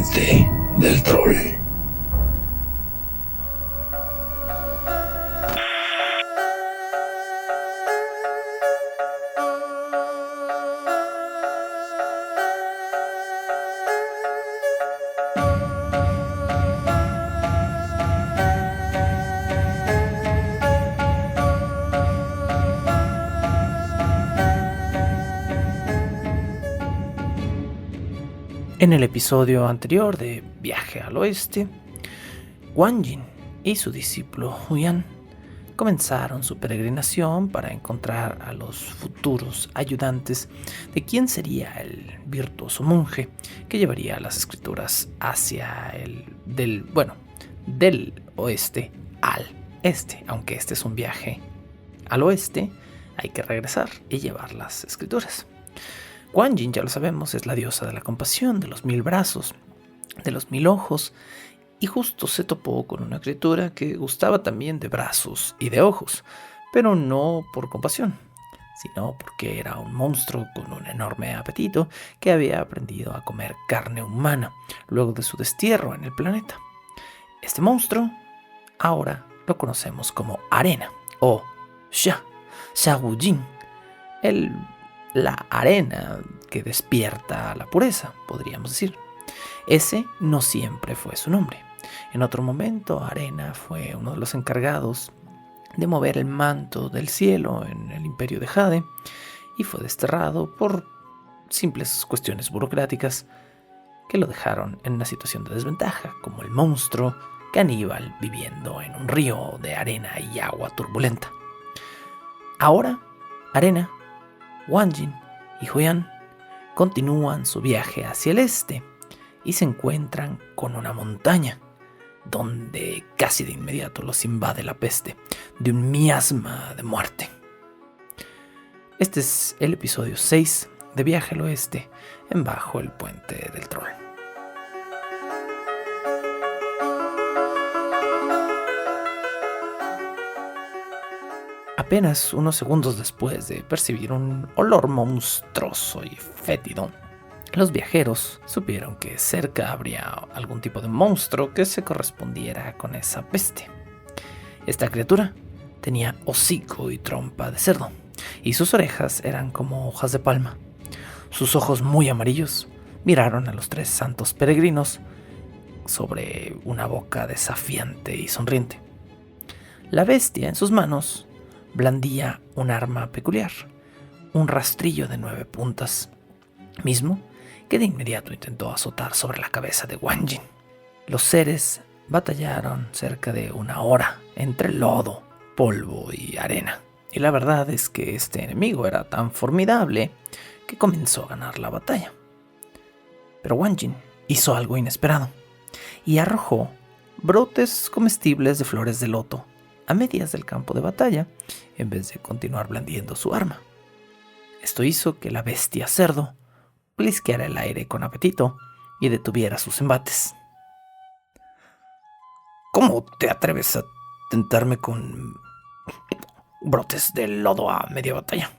puente del troll. En el episodio anterior de Viaje al Oeste, Wang Jin y su discípulo Huyan comenzaron su peregrinación para encontrar a los futuros ayudantes de quien sería el virtuoso monje que llevaría las escrituras hacia del oeste al este. Aunque este es un viaje al oeste, hay que regresar y llevar las escrituras. Wang Jin, ya lo sabemos, es la diosa de la compasión, de los 1000 brazos, de los 1000 ojos, y justo se topó con una criatura que gustaba también de brazos y de ojos, pero no por compasión, sino porque era un monstruo con un enorme apetito que había aprendido a comer carne humana luego de su destierro en el planeta. Este monstruo ahora lo conocemos como Arena o Xiaojin, la arena que despierta la pureza, podríamos decir. Ese no siempre fue su nombre. En otro momento, Arena fue uno de los encargados de mover el manto del cielo en el imperio de Jade y fue desterrado por simples cuestiones burocráticas que lo dejaron en una situación de desventaja, como el monstruo caníbal viviendo en un río de arena y agua turbulenta. Ahora, Arena, Wang Jin y Huyan continúan su viaje hacia el este y se encuentran con una montaña donde casi de inmediato los invade la peste de un miasma de muerte. Este es el episodio 6 de Viaje al Oeste en Bajo el Puente del Troll. Apenas unos segundos después de percibir un olor monstruoso y fétido, los viajeros supieron que cerca habría algún tipo de monstruo que se correspondiera con esa peste. Esta criatura tenía hocico y trompa de cerdo, y sus orejas eran como hojas de palma. Sus ojos muy amarillos miraron a los 3 santos peregrinos sobre una boca desafiante y sonriente. La bestia en sus manos blandía un arma peculiar, un rastrillo de 9 puntas, mismo que de inmediato intentó azotar sobre la cabeza de Wang Jin. Los seres batallaron cerca de 1 hora entre lodo, polvo y arena, y la verdad es que este enemigo era tan formidable que comenzó a ganar la batalla. Pero Wang Jin hizo algo inesperado y arrojó brotes comestibles de flores de loto a medias del campo de batalla, en vez de continuar blandiendo su arma. Esto hizo que la bestia cerdo plisqueara el aire con apetito y detuviera sus embates. ¿Cómo te atreves a tentarme con brotes de lodo a media batalla?,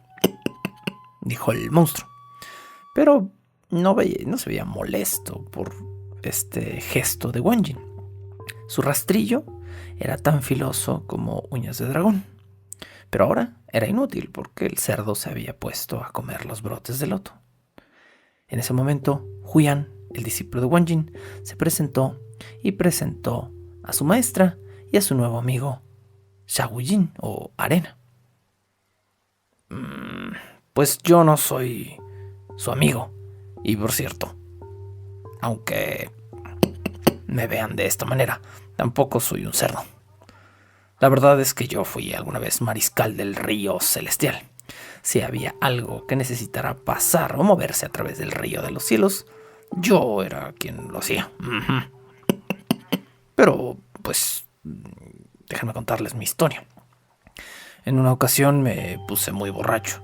dijo el monstruo. Pero no se veía molesto por este gesto de Wang Jin. Su rastrillo era tan filoso como uñas de dragón, pero ahora era inútil porque el cerdo se había puesto a comer los brotes de loto. En ese momento, Huyan, el discípulo de Wang Jin, se presentó a su maestra y a su nuevo amigo, Xiaojin o Arena. Pues yo no soy su amigo, y por cierto, aunque me vean de esta manera, tampoco soy un cerdo. La verdad es que yo fui alguna vez mariscal del río celestial. Si había algo que necesitara pasar o moverse a través del río de los cielos, yo era quien lo hacía. Pero, pues, déjenme contarles mi historia. En una ocasión me puse muy borracho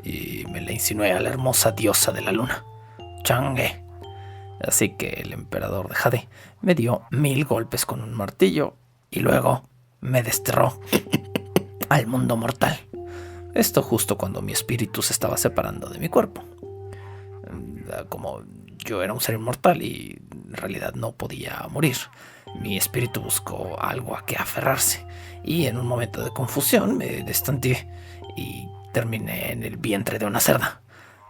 y me le insinué a la hermosa diosa de la luna, Chang'e. Así que el emperador de Jade me dio 1000 golpes con un martillo y luego me desterró al mundo mortal. Esto justo cuando mi espíritu se estaba separando de mi cuerpo. Como yo era un ser inmortal y en realidad no podía morir. Mi espíritu buscó algo a que aferrarse y en un momento de confusión me destanteé y terminé en el vientre de una cerda.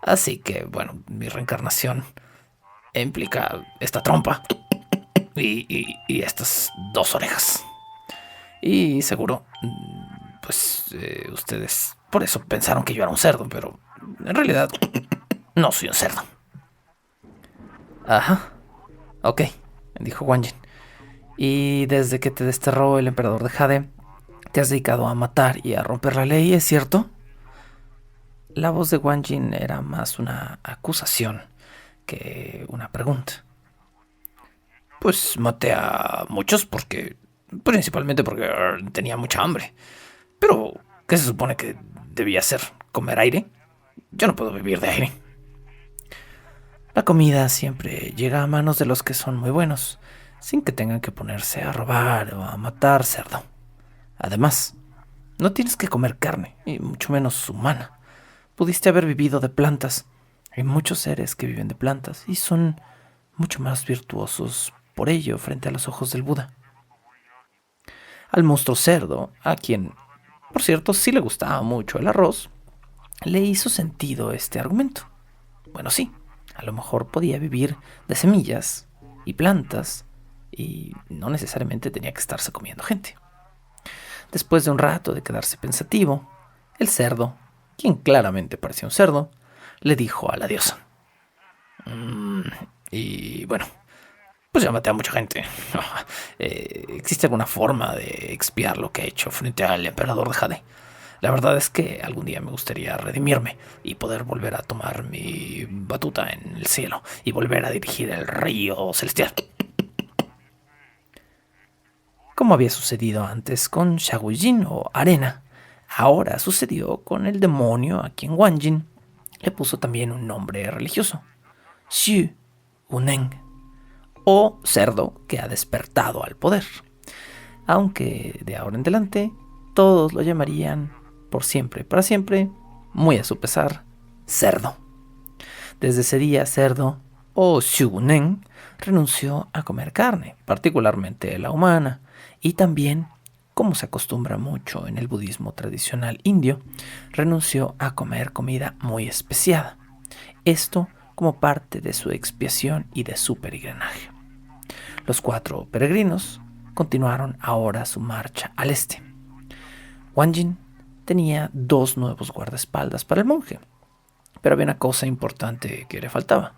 Así que, bueno, mi reencarnación implica esta trompa y estas dos orejas. Y seguro, pues ustedes por eso pensaron que yo era un cerdo, pero en realidad no soy un cerdo. Ajá, ok, dijo Wanjin. Y desde que te desterró el emperador de Jade, te has dedicado a matar y a romper la ley, ¿es cierto? La voz de Wanjin era más una acusación que una pregunta. Pues maté a muchos principalmente porque tenía mucha hambre. Pero, ¿qué se supone que debía hacer? ¿Comer aire? Yo no puedo vivir de aire. La comida siempre llega a manos de los que son muy buenos, sin que tengan que ponerse a robar o a matar cerdo. Además, no tienes que comer carne, y mucho menos humana. Pudiste haber vivido de plantas. Hay muchos seres que viven de plantas y son mucho más virtuosos por ello frente a los ojos del Buda. Al monstruo cerdo, a quien, por cierto, sí le gustaba mucho el arroz, le hizo sentido este argumento. Bueno, sí, a lo mejor podía vivir de semillas y plantas y no necesariamente tenía que estarse comiendo gente. Después de un rato de quedarse pensativo, el cerdo, quien claramente parecía un cerdo, le dijo a la diosa. Y bueno, pues ya maté a mucha gente. ¿Existe alguna forma de expiar lo que he hecho frente al emperador de Jade? La verdad es que algún día me gustaría redimirme y poder volver a tomar mi batuta en el cielo y volver a dirigir el río celestial. Como había sucedido antes con Shaguijin o Arena, ahora sucedió con el demonio a quien Wanjin le puso también un nombre religioso, Xu Uneng, o cerdo que ha despertado al poder, aunque de ahora en adelante todos lo llamarían por siempre y para siempre, muy a su pesar, cerdo. Desde ese día, cerdo, o Xu renunció a comer carne, particularmente la humana, y también, como se acostumbra mucho en el budismo tradicional indio, renunció a comer comida muy especiada. Esto como parte de su expiación y de su peregrinaje. Los 4 peregrinos continuaron ahora su marcha al este. Wanjin tenía 2 nuevos guardaespaldas para el monje, pero había una cosa importante que le faltaba.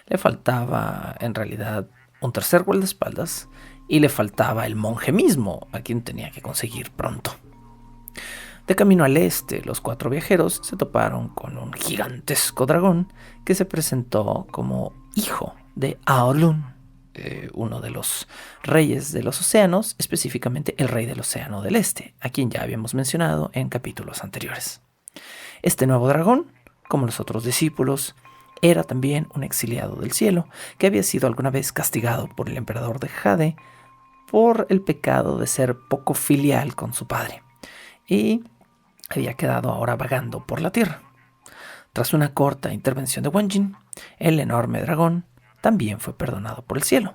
Le faltaba, en realidad, un tercer guardaespaldas y le faltaba el monje mismo, a quien tenía que conseguir pronto. De camino al este, los 4 viajeros se toparon con un gigantesco dragón que se presentó como hijo de Aolun, uno de los reyes de los océanos, específicamente el rey del océano del este, a quien ya habíamos mencionado en capítulos anteriores. Este nuevo dragón, como los otros discípulos, era también un exiliado del cielo que había sido alguna vez castigado por el emperador de Jade por el pecado de ser poco filial con su padre y había quedado ahora vagando por la tierra. Tras una corta intervención de Wanjin, el enorme dragón también fue perdonado por el cielo,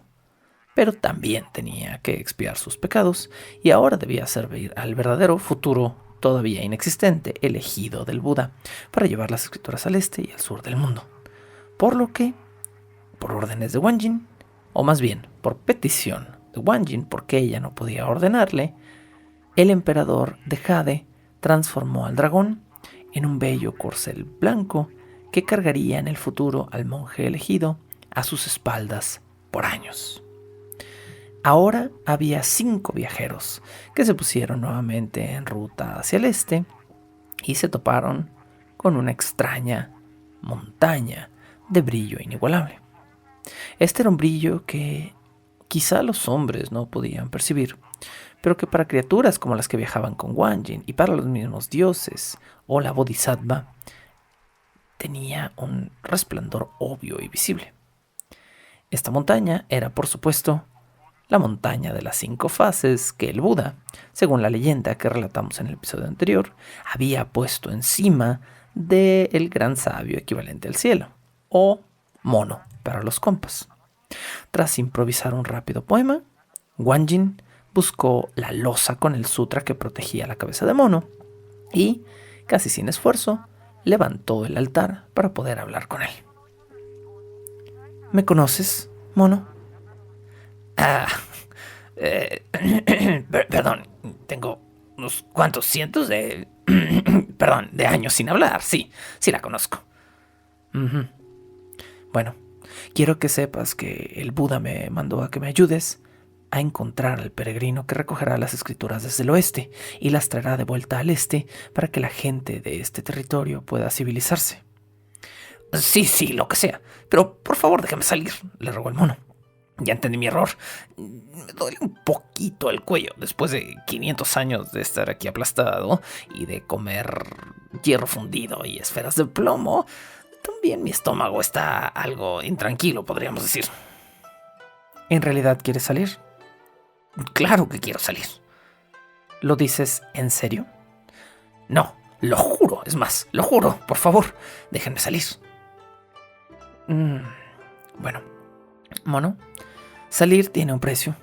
pero también tenía que expiar sus pecados y ahora debía servir al verdadero futuro todavía inexistente elegido del Buda para llevar las escrituras al este y al sur del mundo. Por lo que, por órdenes de Wanjin, o más bien por petición de Wanjin porque ella no podía ordenarle, el emperador de Jade transformó al dragón en un bello corcel blanco que cargaría en el futuro al monje elegido a sus espaldas por años. Ahora había 5 viajeros que se pusieron nuevamente en ruta hacia el este y se toparon con una extraña montaña de brillo inigualable. Este era un brillo que quizá los hombres no podían percibir, pero que para criaturas como las que viajaban con Wanjin y para los mismos dioses o la Bodhisattva tenía un resplandor obvio y visible. Esta montaña era, por supuesto, la montaña de las 5 fases que el Buda, según la leyenda que relatamos en el episodio anterior, había puesto encima del gran sabio equivalente al cielo, o mono para los compas. Tras improvisar un rápido poema, Wanjin buscó la losa con el sutra que protegía la cabeza de Mono y, casi sin esfuerzo, levantó el altar para poder hablar con él. ¿Me conoces, Mono? Perdón, tengo unos cuantos cientos de... de años sin hablar. Sí la conozco. Bueno, quiero que sepas que el Buda me mandó a que me ayudes a encontrar al peregrino que recogerá las escrituras desde el oeste y las traerá de vuelta al este para que la gente de este territorio pueda civilizarse. Sí, lo que sea. Pero por favor déjame salir, le rogó el mono. Ya entendí mi error. Me duele un poquito el cuello después de 500 años de estar aquí aplastado y de comer hierro fundido y esferas de plomo. También mi estómago está algo intranquilo, podríamos decir. ¿En realidad quieres salir? Claro que quiero salir. ¿Lo dices en serio? No, lo juro, es más, lo juro, por favor, déjenme salir. Bueno, Mono, salir tiene un precio.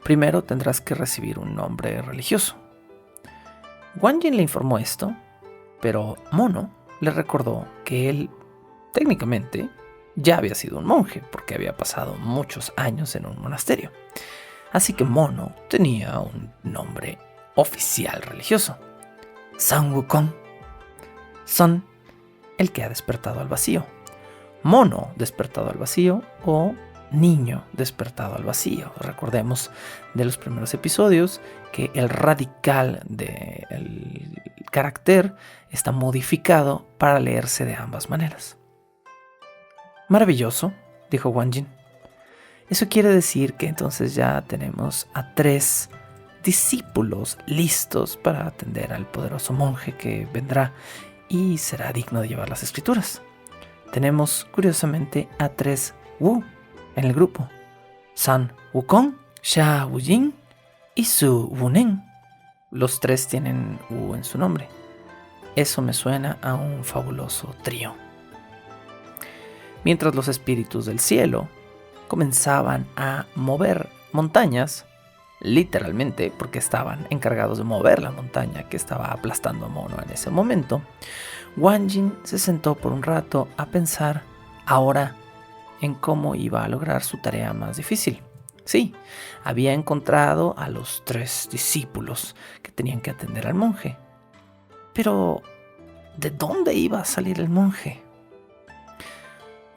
Primero tendrás que recibir un nombre religioso. Wanjin le informó esto, pero Mono le recordó que él, técnicamente, ya había sido un monje porque había pasado muchos años en un monasterio. Así que Mono tenía un nombre oficial religioso: Sun Wukong. Sun, el que ha despertado al vacío. Mono, despertado al vacío, o niño despertado al vacío. Recordemos de los primeros episodios que el radical del carácter está modificado para leerse de ambas maneras. Maravilloso, dijo Wanjin. Eso quiere decir que entonces ya tenemos a 3 discípulos listos para atender al poderoso monje que vendrá y será digno de llevar las escrituras. Tenemos, curiosamente, a 3 Wu en el grupo: Sun Wukong, Sha Wujing y Su Wunen. Los 3 tienen Wu en su nombre. Eso me suena a un fabuloso trío. Mientras los espíritus del cielo comenzaban a mover montañas, literalmente porque estaban encargados de mover la montaña que estaba aplastando a Mono en ese momento, Wanjin se sentó por un rato a pensar ahora en cómo iba a lograr su tarea más difícil. Sí, había encontrado a los 3 discípulos que tenían que atender al monje. Pero, ¿de dónde iba a salir el monje?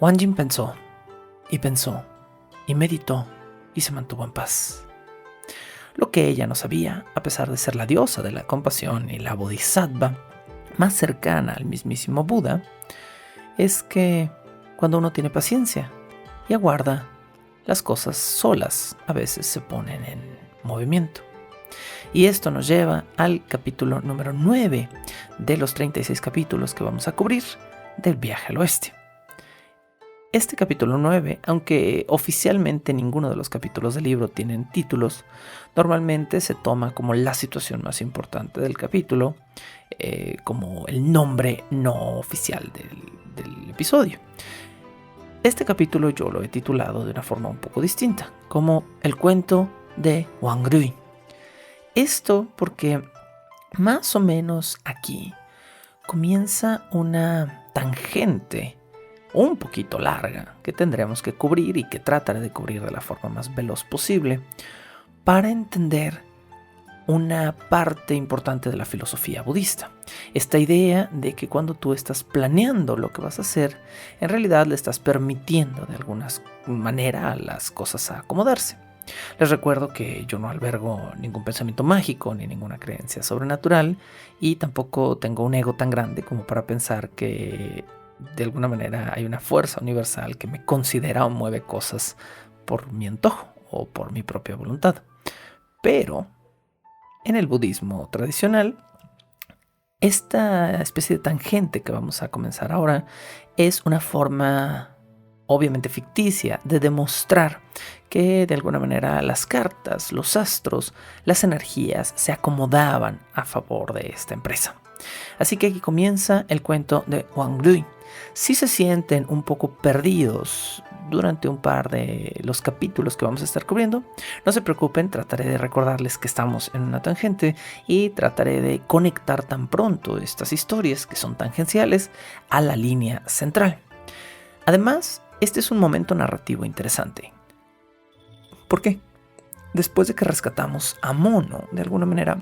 Wanjin pensó y meditó y se mantuvo en paz. Lo que ella no sabía, a pesar de ser la diosa de la compasión y la bodhisattva más cercana al mismísimo Buda, es que cuando uno tiene paciencia y aguarda, las cosas solas a veces se ponen en movimiento. Y esto nos lleva al capítulo número 9 de los 36 capítulos que vamos a cubrir del viaje al oeste. Este capítulo 9, aunque oficialmente ninguno de los capítulos del libro tienen títulos, normalmente se toma como la situación más importante del capítulo, como el nombre no oficial del episodio. Este capítulo yo lo he titulado de una forma un poco distinta, como el cuento de Wang Rui. Esto porque más o menos aquí comienza una tangente un poquito larga que tendremos que cubrir y que trataré de cubrir de la forma más veloz posible para entender una parte importante de la filosofía budista. Esta idea de que cuando tú estás planeando lo que vas a hacer, en realidad le estás permitiendo de alguna manera a las cosas a acomodarse. Les recuerdo que yo no albergo ningún pensamiento mágico ni ninguna creencia sobrenatural y tampoco tengo un ego tan grande como para pensar que de alguna manera hay una fuerza universal que me considera o mueve cosas por mi antojo o por mi propia voluntad. Pero en el budismo tradicional, esta especie de tangente que vamos a comenzar ahora es una forma obviamente ficticia de demostrar que de alguna manera las cartas, los astros, las energías se acomodaban a favor de esta empresa. Así que aquí comienza el cuento de Wang Rui, si se sienten un poco perdidos durante un par de los capítulos que vamos a estar cubriendo, no se preocupen, trataré de recordarles que estamos en una tangente y trataré de conectar tan pronto estas historias que son tangenciales a la línea central. Además, este es un momento narrativo interesante. ¿Por qué? Después de que rescatamos a Mono, de alguna manera,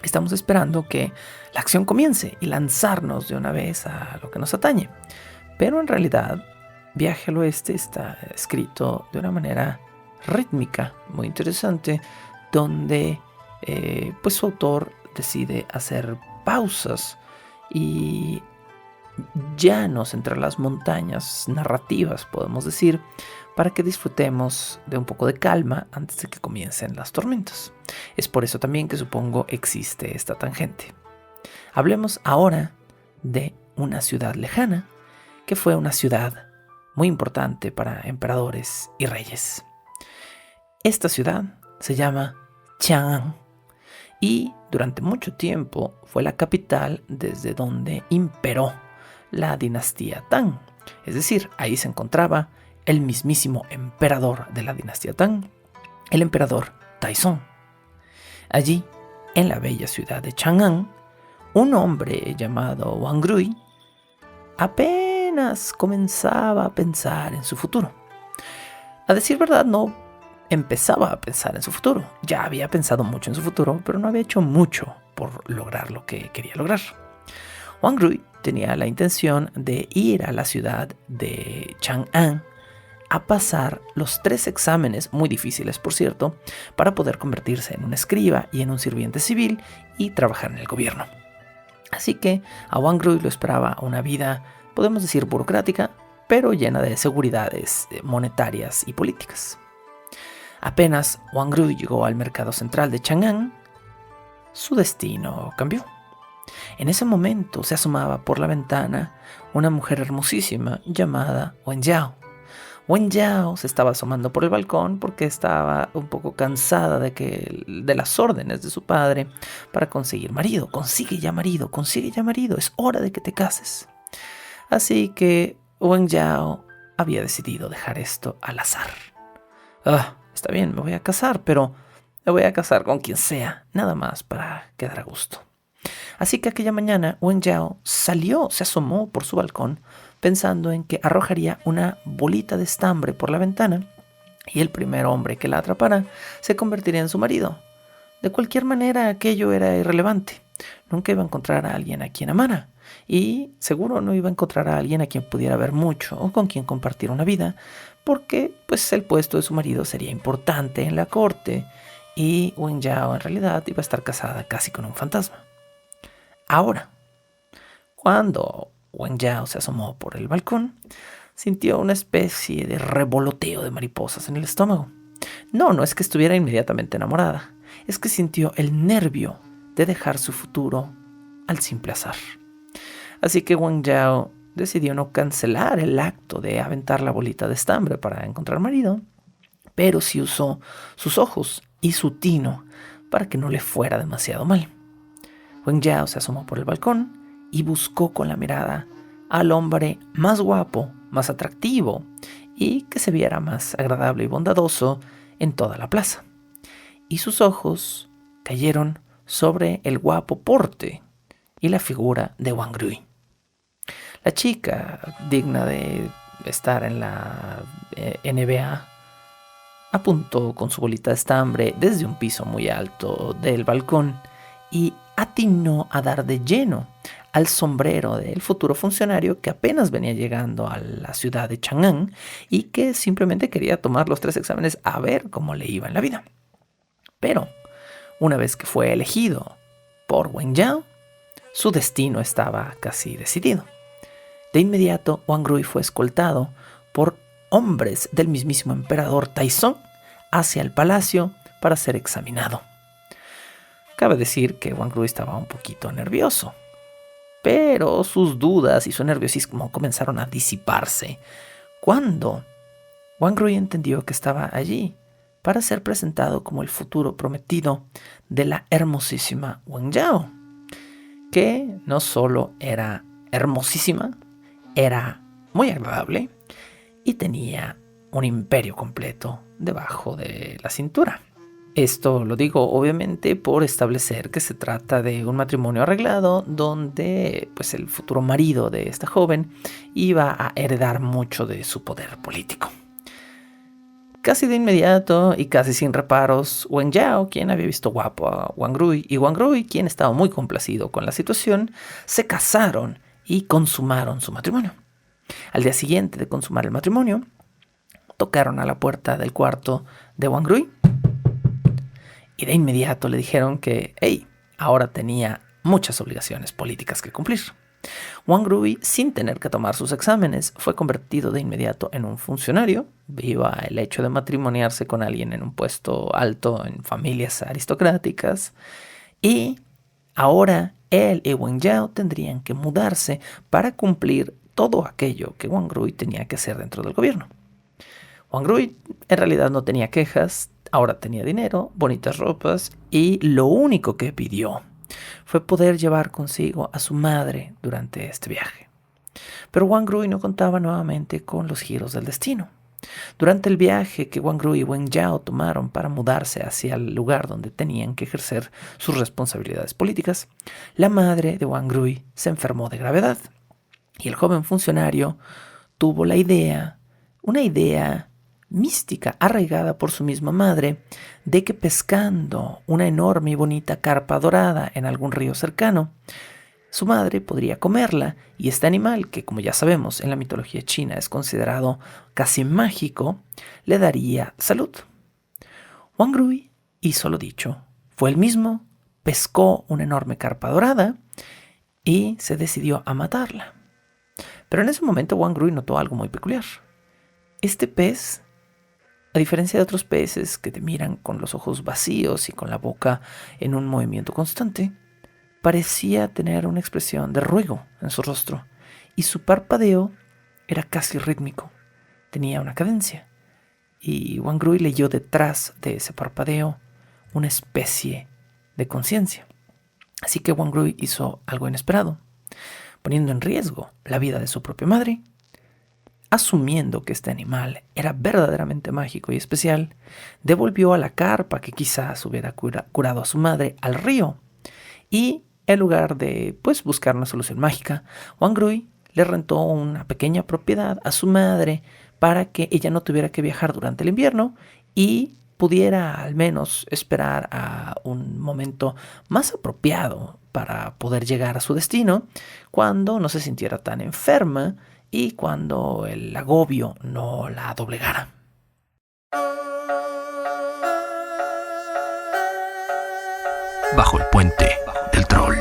estamos esperando que la acción comience y lanzarnos de una vez a lo que nos atañe. Pero en realidad, Viaje al Oeste está escrito de una manera rítmica, muy interesante, donde pues su autor decide hacer pausas y llanos entre las montañas narrativas, podemos decir, para que disfrutemos de un poco de calma antes de que comiencen las tormentas. Es por eso también que supongo existe esta tangente. Hablemos ahora de una ciudad lejana, que fue una ciudad muy importante para emperadores y reyes. Esta ciudad se llama Chang'an y durante mucho tiempo fue la capital desde donde imperó la dinastía Tang. Es decir, ahí se encontraba el mismísimo emperador de la dinastía Tang, el emperador Taizong. Allí, en la bella ciudad de Chang'an, un hombre llamado Wang Rui apenas comenzaba a pensar en su futuro. A decir verdad, no empezaba a pensar en su futuro. Ya había pensado mucho en su futuro, pero no había hecho mucho por lograr lo que quería lograr. Wang Rui tenía la intención de ir a la ciudad de Chang'an a pasar los 3 exámenes, muy difíciles por cierto, para poder convertirse en un escriba y en un sirviente civil y trabajar en el gobierno. Así que a Wang Rui lo esperaba una vida, podemos decir, burocrática, pero llena de seguridades monetarias y políticas. Apenas Wang Rui llegó al mercado central de Chang'an, su destino cambió. En ese momento se asomaba por la ventana una mujer hermosísima llamada Wen Yao. Wen Yao se estaba asomando por el balcón porque estaba un poco cansada de las órdenes de su padre para conseguir marido. Consigue ya marido, es hora de que te cases. Así que Wen Yao había decidido dejar esto al azar. Está bien, me voy a casar, pero me voy a casar con quien sea, nada más para quedar a gusto. Así que aquella mañana Wen Yao se asomó por su balcón pensando en que arrojaría una bolita de estambre por la ventana y el primer hombre que la atrapara se convertiría en su marido. De cualquier manera, aquello era irrelevante. Nunca iba a encontrar a alguien a quien amara y seguro no iba a encontrar a alguien a quien pudiera ver mucho o con quien compartir una vida, porque pues el puesto de su marido sería importante en la corte y Wen Yao en realidad iba a estar casada casi con un fantasma. Ahora, cuando Wen Yao se asomó por el balcón, sintió una especie de revoloteo de mariposas en el estómago. No es que estuviera inmediatamente enamorada, es que sintió el nervio de dejar su futuro al simple azar. Así que Wen Yao decidió no cancelar el acto de aventar la bolita de estambre para encontrar marido, pero sí usó sus ojos y su tino para que no le fuera demasiado mal. Wen Yao se asomó por el balcón y buscó con la mirada al hombre más guapo, más atractivo y que se viera más agradable y bondadoso en toda la plaza. Y sus ojos cayeron sobre el guapo porte y la figura de Wang Rui. La chica, digna de estar en la NBA, apuntó con su bolita de estambre desde un piso muy alto del balcón y atinó a dar de lleno al sombrero del futuro funcionario que apenas venía llegando a la ciudad de Chang'an y que simplemente quería tomar los 3 exámenes a ver cómo le iba en la vida. Pero una vez que fue elegido por Wen Yao, su destino estaba casi decidido. De inmediato, Wang Rui fue escoltado por hombres del mismísimo emperador Taizong hacia el palacio para ser examinado. Cabe decir que Wang Rui estaba un poquito nervioso, pero sus dudas y su nerviosismo comenzaron a disiparse cuando Wang Rui entendió que estaba allí para ser presentado como el futuro prometido de la hermosísima Wen Yao, que no solo era hermosísima, era muy agradable y tenía un imperio completo debajo de la cintura. Esto lo digo obviamente por establecer que se trata de un matrimonio arreglado donde pues, el futuro marido de esta joven iba a heredar mucho de su poder político. Casi de inmediato y casi sin reparos, Wen Yao, quien había visto guapo a Wang Rui, y Wang Rui, quien estaba muy complacido con la situación, se casaron y consumaron su matrimonio. Al día siguiente de consumar el matrimonio, tocaron a la puerta del cuarto de Wang Rui y de inmediato le dijeron que, ahora tenía muchas obligaciones políticas que cumplir. Wang Rui, sin tener que tomar sus exámenes, fue convertido de inmediato en un funcionario. Viva el hecho de matrimoniarse con alguien en un puesto alto en familias aristocráticas. Y ahora él y Wen Yao tendrían que mudarse para cumplir todo aquello que Wang Rui tenía que hacer dentro del gobierno. Wang Rui en realidad no tenía quejas, ahora tenía dinero, bonitas ropas y lo único que pidió fue poder llevar consigo a su madre durante este viaje. Pero Wang Rui no contaba nuevamente con los giros del destino. Durante el viaje que Wang Rui y Wen Yao tomaron para mudarse hacia el lugar donde tenían que ejercer sus responsabilidades políticas, la madre de Wang Rui se enfermó de gravedad y el joven funcionario tuvo una idea mística arraigada por su misma madre de que pescando una enorme y bonita carpa dorada en algún río cercano, su madre podría comerla y este animal, que como ya sabemos en la mitología china es considerado casi mágico, le daría salud. Wang Rui hizo lo dicho. Fue él mismo, pescó una enorme carpa dorada y se decidió a matarla. Pero en ese momento Wang Rui notó algo muy peculiar. Este pez, a diferencia de otros peces que te miran con los ojos vacíos y con la boca en un movimiento constante, parecía tener una expresión de ruego en su rostro y su parpadeo era casi rítmico, tenía una cadencia y Wang Rui leyó detrás de ese parpadeo una especie de conciencia. Así que Wang Rui hizo algo inesperado, poniendo en riesgo la vida de su propia madre. Asumiendo que este animal era verdaderamente mágico y especial, devolvió a la carpa que quizás hubiera curado a su madre al río. Y en lugar de buscar una solución mágica, Wang Rui le rentó una pequeña propiedad a su madre para que ella no tuviera que viajar durante el invierno y pudiera al menos esperar a un momento más apropiado para poder llegar a su destino cuando no se sintiera tan enferma y cuando el agobio no la doblegara. Bajo el puente del troll.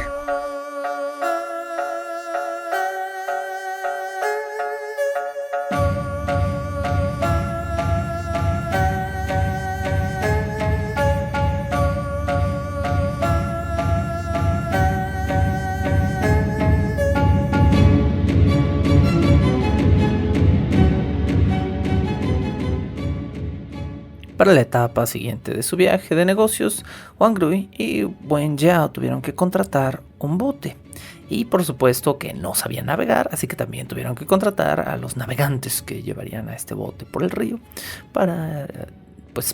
Para la etapa siguiente de su viaje de negocios, Wang Rui y Wen Yao tuvieron que contratar un bote. Y por supuesto que no sabían navegar, así que también tuvieron que contratar a los navegantes que llevarían a este bote por el río para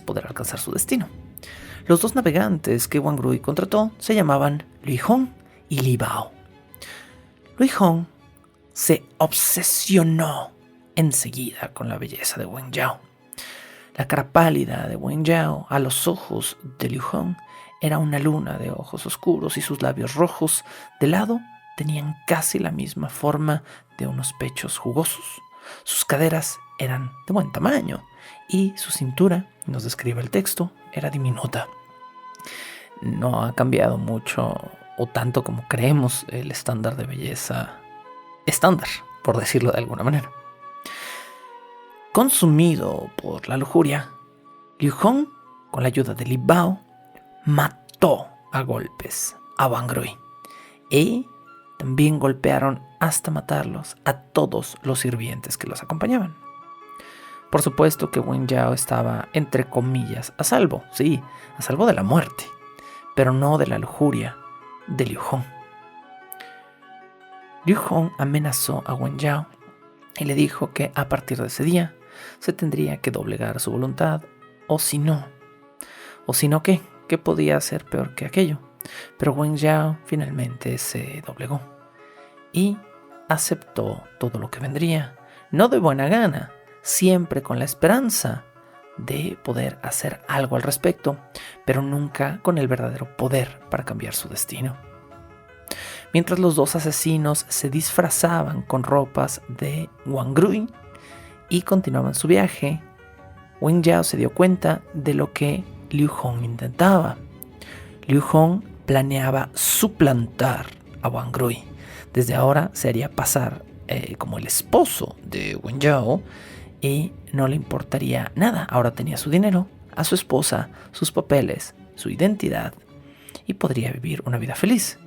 poder alcanzar su destino. Los dos navegantes que Wang Rui contrató se llamaban Lui Hong y Li Bao. Lui Hong se obsesionó enseguida con la belleza de Wen Yao. La cara pálida de Wen Yao a los ojos de Liu Hong era una luna de ojos oscuros y sus labios rojos de lado tenían casi la misma forma de unos pechos jugosos. Sus caderas eran de buen tamaño y su cintura, nos describe el texto, era diminuta. No ha cambiado mucho o tanto como creemos el estándar de belleza estándar, por decirlo de alguna manera. Consumido por la lujuria, Liu Hong, con la ayuda de Li Bao, mató a golpes a Wang Rui y también golpearon hasta matarlos a todos los sirvientes que los acompañaban. Por supuesto que Wen Yao estaba, entre comillas, a salvo, sí, a salvo de la muerte, pero no de la lujuria de Liu Hong. Liu Hong amenazó a Wen Yao y le dijo que a partir de ese día se tendría que doblegar a su voluntad, o si no, ¿qué podía ser peor que aquello? Pero Wen Yao finalmente se doblegó y aceptó todo lo que vendría, no de buena gana, siempre con la esperanza de poder hacer algo al respecto, pero nunca con el verdadero poder para cambiar su destino. Mientras los dos asesinos se disfrazaban con ropas de Wang Rui y continuaban su viaje, Wen Yao se dio cuenta de lo que Liu Hong intentaba. Liu Hong planeaba suplantar a Wang Rui. Desde ahora se haría pasar como el esposo de Wen Yao y no le importaría nada. Ahora tenía su dinero, a su esposa, sus papeles, su identidad y podría vivir una vida feliz.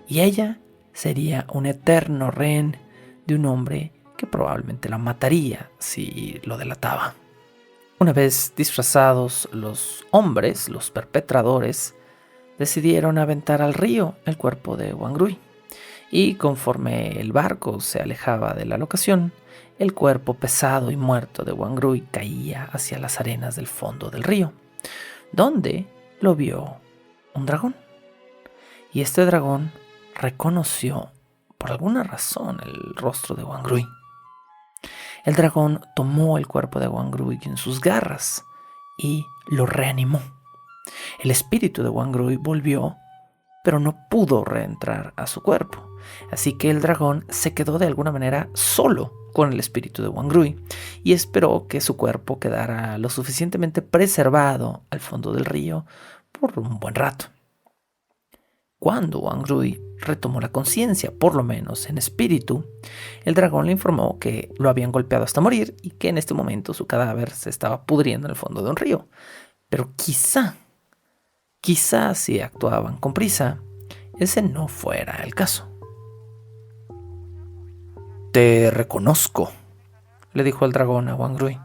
Y ella sería un eterno rehén de un hombre que probablemente la mataría si lo delataba. Una vez disfrazados, los hombres, los perpetradores, decidieron aventar al río el cuerpo de Wang Rui. Y conforme el barco se alejaba de la locación, el cuerpo pesado y muerto de Wang Rui caía hacia las arenas del fondo del río, donde lo vio un dragón. Y este dragón reconoció por alguna razón el rostro de Wang Rui. El dragón tomó el cuerpo de Wang Rui en sus garras y lo reanimó. El espíritu de Wang Rui volvió, pero no pudo reentrar a su cuerpo. Así que el dragón se quedó de alguna manera solo con el espíritu de Wang Rui y esperó que su cuerpo quedara lo suficientemente preservado al fondo del río por un buen rato. Cuando Wang Rui retomó la conciencia, por lo menos en espíritu, el dragón le informó que lo habían golpeado hasta morir y que en este momento su cadáver se estaba pudriendo en el fondo de un río. Pero quizá si actuaban con prisa, ese no fuera el caso. «Te reconozco», le dijo el dragón a Wang Rui.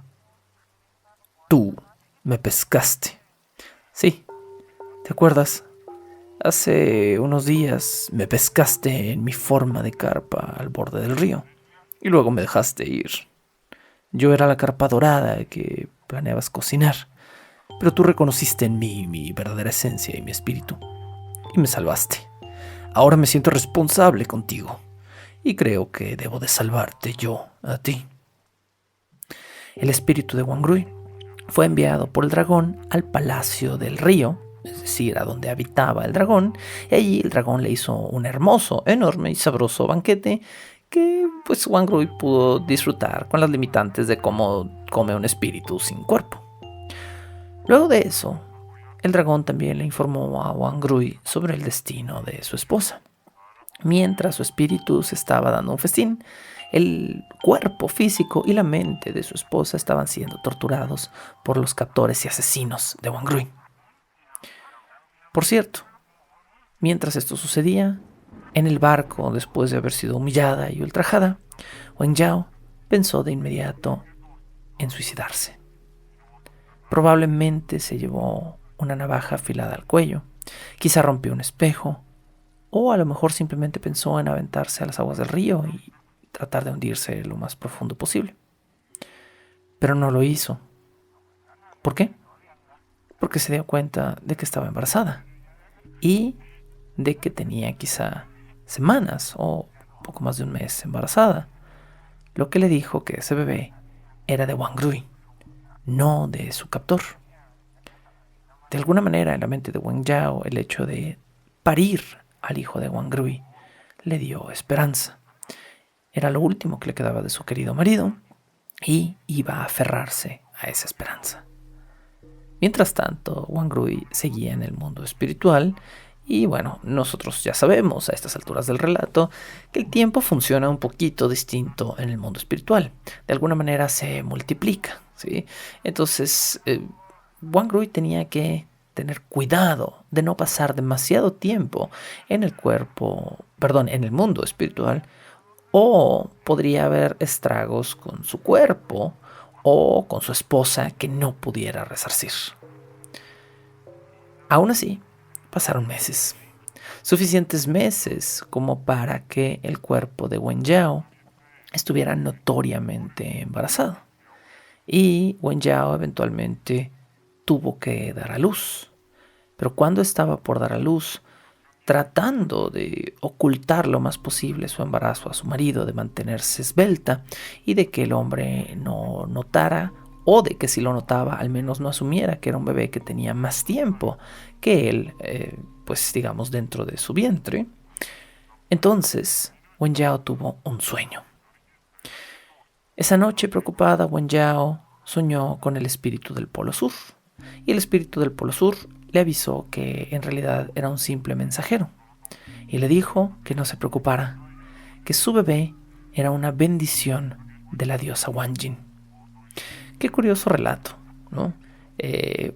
«Tú me pescaste». «Sí, ¿te acuerdas? Hace unos días me pescaste en mi forma de carpa al borde del río y luego me dejaste ir. Yo era la carpa dorada que planeabas cocinar, pero tú reconociste en mí mi verdadera esencia y mi espíritu y me salvaste. Ahora me siento responsable contigo y creo que debo de salvarte yo a ti». El espíritu de Wang Rui fue enviado por el dragón al palacio del río, es decir, a donde habitaba el dragón, y allí el dragón le hizo un hermoso, enorme y sabroso banquete que pues Wang Rui pudo disfrutar con las limitantes de cómo come un espíritu sin cuerpo. Luego de eso, el dragón también le informó a Wang Rui sobre el destino de su esposa. Mientras su espíritu se estaba dando un festín, el cuerpo físico y la mente de su esposa estaban siendo torturados por los captores y asesinos de Wang Rui. Por cierto, mientras esto sucedía, en el barco, después de haber sido humillada y ultrajada, Wen Yao pensó de inmediato en suicidarse. Probablemente se llevó una navaja afilada al cuello, quizá rompió un espejo, o a lo mejor simplemente pensó en aventarse a las aguas del río y tratar de hundirse lo más profundo posible. Pero no lo hizo. ¿Por qué? Porque se dio cuenta de que estaba embarazada y de que tenía quizá semanas o poco más de un mes embarazada, lo que le dijo que ese bebé era de Wang Rui, no de su captor. De alguna manera, en la mente de Wen Yao, el hecho de parir al hijo de Wang Rui le dio esperanza. Era lo último que le quedaba de su querido marido y iba a aferrarse a esa esperanza. Mientras tanto, Wang Rui seguía en el mundo espiritual y bueno, nosotros ya sabemos a estas alturas del relato que el tiempo funciona un poquito distinto en el mundo espiritual. De alguna manera se multiplica, ¿sí? Entonces, Wang Rui tenía que tener cuidado de no pasar demasiado tiempo en el mundo espiritual, o podría haber estragos con su cuerpo o con su esposa que no pudiera resarcir. Aún así, pasaron meses, suficientes meses como para que el cuerpo de Wen Yao estuviera notoriamente embarazada. Y Wen Yao eventualmente tuvo que dar a luz. Pero cuando estaba por dar a luz, tratando de ocultar lo más posible su embarazo a su marido, de mantenerse esbelta y de que el hombre no notara, o de que si lo notaba al menos no asumiera que era un bebé que tenía más tiempo que él, pues digamos dentro de su vientre, entonces Wen Yao tuvo un sueño. Esa noche preocupada, Wen Yao soñó con el espíritu del Polo Sur, y el espíritu del Polo Sur le avisó que en realidad era un simple mensajero, y le dijo que no se preocupara, que su bebé era una bendición de la diosa Wanjin. Qué curioso relato, ¿no?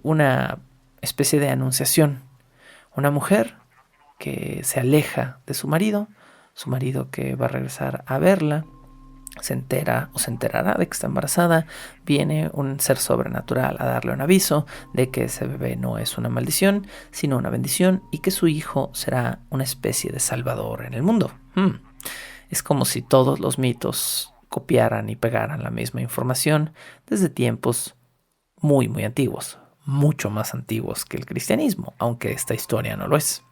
Una especie de anunciación. Una mujer que se aleja de su marido que va a regresar a verla, se entera o se enterará de que está embarazada, viene un ser sobrenatural a darle un aviso de que ese bebé no es una maldición, sino una bendición, y que su hijo será una especie de salvador en el mundo. Es como si todos los mitos copiaran y pegaran la misma información desde tiempos muy, muy antiguos, mucho más antiguos que el cristianismo, aunque esta historia no lo es.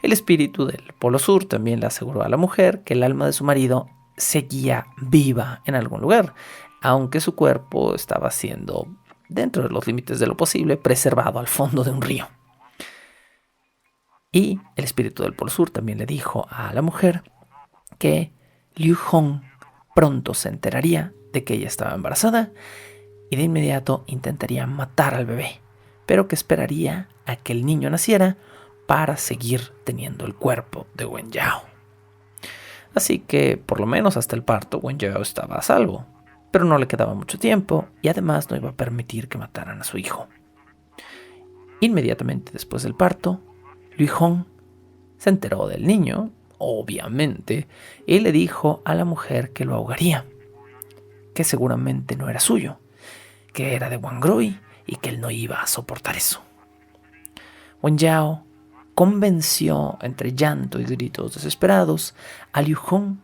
El espíritu del Polo Sur también le aseguró a la mujer que el alma de su marido seguía viva en algún lugar, aunque su cuerpo estaba siendo, dentro de los límites de lo posible, preservado al fondo de un río. Y el espíritu del Polo Sur también le dijo a la mujer que Liu Hong pronto se enteraría de que ella estaba embarazada y de inmediato intentaría matar al bebé, pero que esperaría a que el niño naciera para seguir teniendo el cuerpo de Wen Yao. Así que, por lo menos hasta el parto, Wen Yao estaba a salvo, pero no le quedaba mucho tiempo y además no iba a permitir que mataran a su hijo. Inmediatamente después del parto, Liu Hong se enteró del niño, obviamente, y le dijo a la mujer que lo ahogaría, que seguramente no era suyo, que era de Wang Groi y que él no iba a soportar eso. Wen Yao convenció, entre llanto y gritos desesperados, a Liu Hong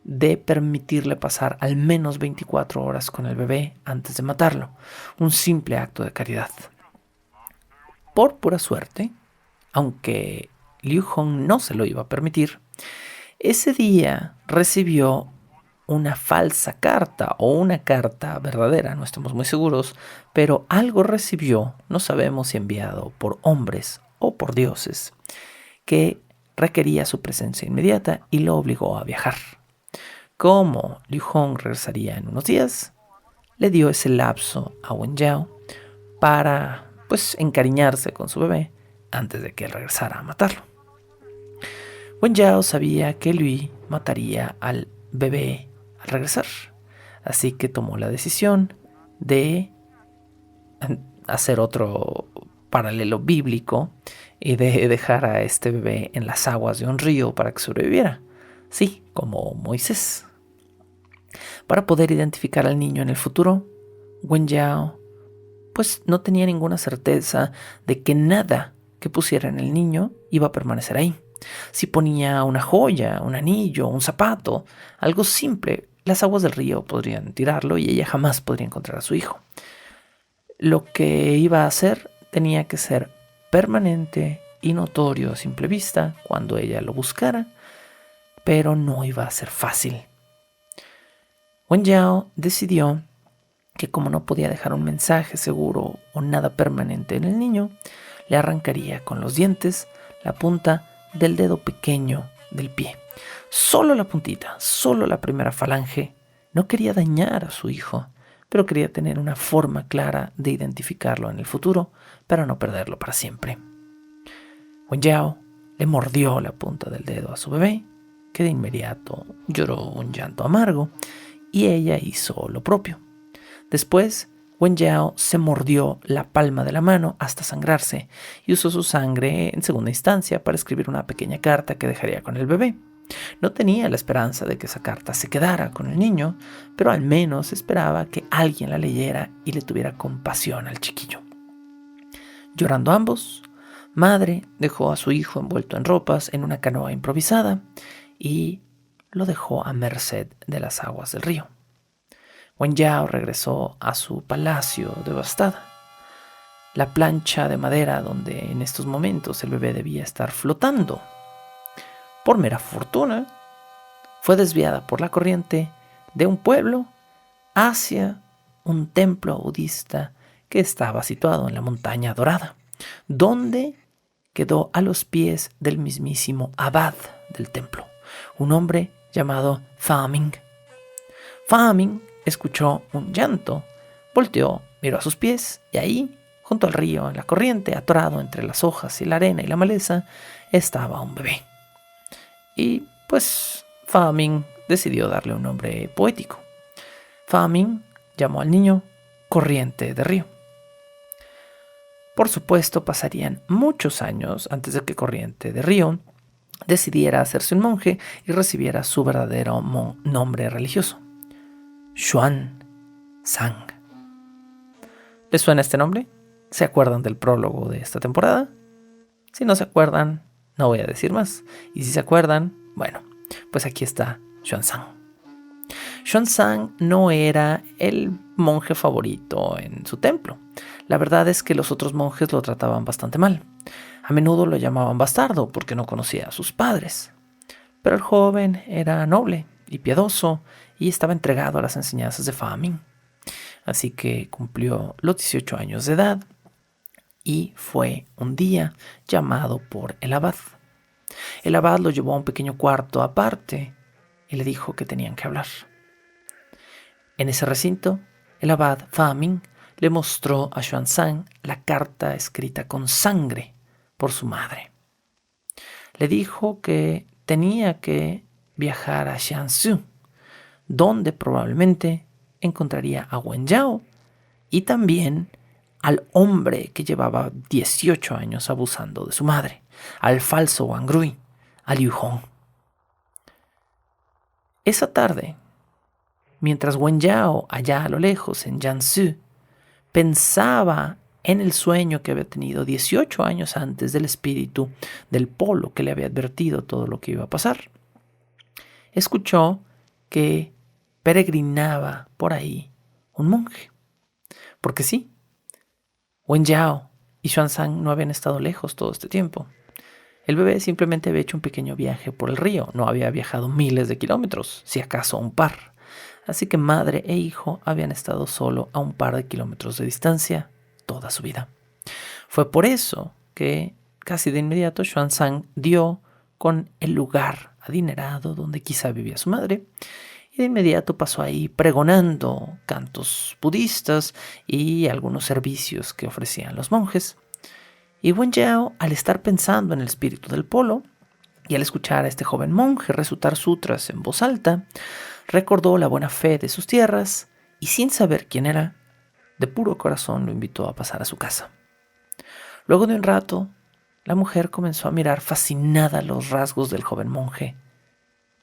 de permitirle pasar al menos 24 horas con el bebé antes de matarlo, un simple acto de caridad. Por pura suerte, aunque Liu Hong no se lo iba a permitir, ese día recibió una falsa carta o una carta verdadera, no estamos muy seguros, pero algo recibió, no sabemos si enviado por hombres o por dioses, que requería su presencia inmediata y lo obligó a viajar. Como Liu Hong regresaría en unos días, le dio ese lapso a Wen Yao para, encariñarse con su bebé antes de que él regresara a matarlo. Wen Yao sabía que Liu mataría al bebé al regresar, así que tomó la decisión de hacer otro paralelo bíblico y de dejar a este bebé en las aguas de un río para que sobreviviera, sí, como Moisés. Para poder identificar al niño en el futuro, Wen Yao no tenía ninguna certeza de que nada que pusiera en el niño iba a permanecer ahí. Si ponía una joya, un anillo, un zapato, algo simple, las aguas del río podrían tirarlo y ella jamás podría encontrar a su hijo. Lo que iba a hacer tenía que ser permanente y notorio a simple vista cuando ella lo buscara, pero no iba a ser fácil. Wen Yao decidió que como no podía dejar un mensaje seguro o nada permanente en el niño, le arrancaría con los dientes la punta del dedo pequeño del pie. Solo la puntita, solo la primera falange. No quería dañar a su hijo, pero quería tener una forma clara de identificarlo en el futuro para no perderlo para siempre. Wen Yao le mordió la punta del dedo a su bebé, que de inmediato lloró un llanto amargo, y ella hizo lo propio. Después, Wen Yao se mordió la palma de la mano hasta sangrarse y usó su sangre en segunda instancia para escribir una pequeña carta que dejaría con el bebé. No tenía la esperanza de que esa carta se quedara con el niño, pero al menos esperaba que alguien la leyera y le tuviera compasión al chiquillo. Llorando ambos, madre dejó a su hijo envuelto en ropas en una canoa improvisada y lo dejó a merced de las aguas del río. Wen Yao regresó a su palacio devastada. La plancha de madera donde en estos momentos el bebé debía estar flotando, por mera fortuna, fue desviada por la corriente de un pueblo hacia un templo budista que estaba situado en la montaña dorada, donde quedó a los pies del mismísimo abad del templo, un hombre llamado Fa Ming. Fa Ming escuchó un llanto, volteó, miró a sus pies y ahí, junto al río, en la corriente, atorado entre las hojas y la arena y la maleza, estaba un bebé. Y pues Fa Ming decidió darle un nombre poético. Fa Ming llamó al niño Corriente de Río. Por supuesto, pasarían muchos años antes de que Corriente de Río decidiera hacerse un monje y recibiera su verdadero nombre religioso, Xuan Zang. ¿Les suena este nombre? ¿Se acuerdan del prólogo de esta temporada? Si no se acuerdan, no voy a decir más. Y si se acuerdan, bueno, pues aquí está Xuan Zang. Xuan Zang no era el monje favorito en su templo. La verdad es que los otros monjes lo trataban bastante mal. A menudo lo llamaban bastardo porque no conocía a sus padres. Pero el joven era noble y piadoso y estaba entregado a las enseñanzas de Fa Ming. Así que cumplió los 18 años de edad y fue un día llamado por el abad. El abad lo llevó a un pequeño cuarto aparte y le dijo que tenían que hablar. En ese recinto, el abad Fa Ming le mostró a Xuan Zang la carta escrita con sangre por su madre. Le dijo que tenía que viajar a Jiangsu, donde probablemente encontraría a Wen Yao y también al hombre que llevaba 18 años abusando de su madre, al falso Wang Rui, a Liu Hong. Esa tarde, mientras Wen Yao, allá a lo lejos en Jiangsu, pensaba en el sueño que había tenido 18 años antes del espíritu del polo que le había advertido todo lo que iba a pasar, escuchó que peregrinaba por ahí un monje. Porque sí, Wen Yao y Xuan Zang no habían estado lejos todo este tiempo. El bebé simplemente había hecho un pequeño viaje por el río, no había viajado miles de kilómetros, si acaso un par. Así que madre e hijo habían estado solo a un par de kilómetros de distancia toda su vida. Fue por eso que casi de inmediato Xuan Zang dio con el lugar adinerado donde quizá vivía su madre y de inmediato pasó ahí pregonando cantos budistas y algunos servicios que ofrecían los monjes. Y Wen Yao, al estar pensando en el espíritu del polo y al escuchar a este joven monje recitar sutras en voz alta, recordó la buena fe de sus tierras y sin saber quién era, de puro corazón lo invitó a pasar a su casa. Luego de un rato, la mujer comenzó a mirar fascinada los rasgos del joven monje.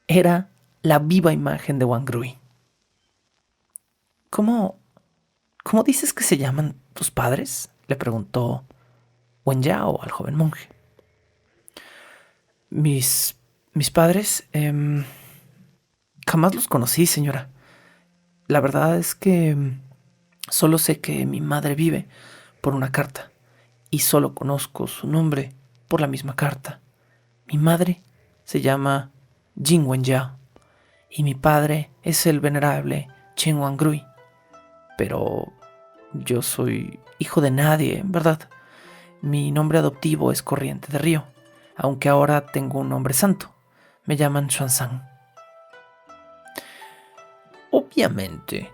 Era la viva imagen de Wang Rui. ¿Cómo dices que se llaman tus padres?, le preguntó Wen Yao al joven monje. Mis padres, jamás los conocí, señora. La verdad es que solo sé que mi madre vive por una carta y solo conozco su nombre por la misma carta. Mi madre se llama Jin Wen Yao y mi padre es el venerable Chen Wang Rui. Pero yo soy hijo de nadie, ¿verdad? Mi nombre adoptivo es Corriente de Río, aunque ahora tengo un nombre santo. Me llaman Xuan Zang. Obviamente,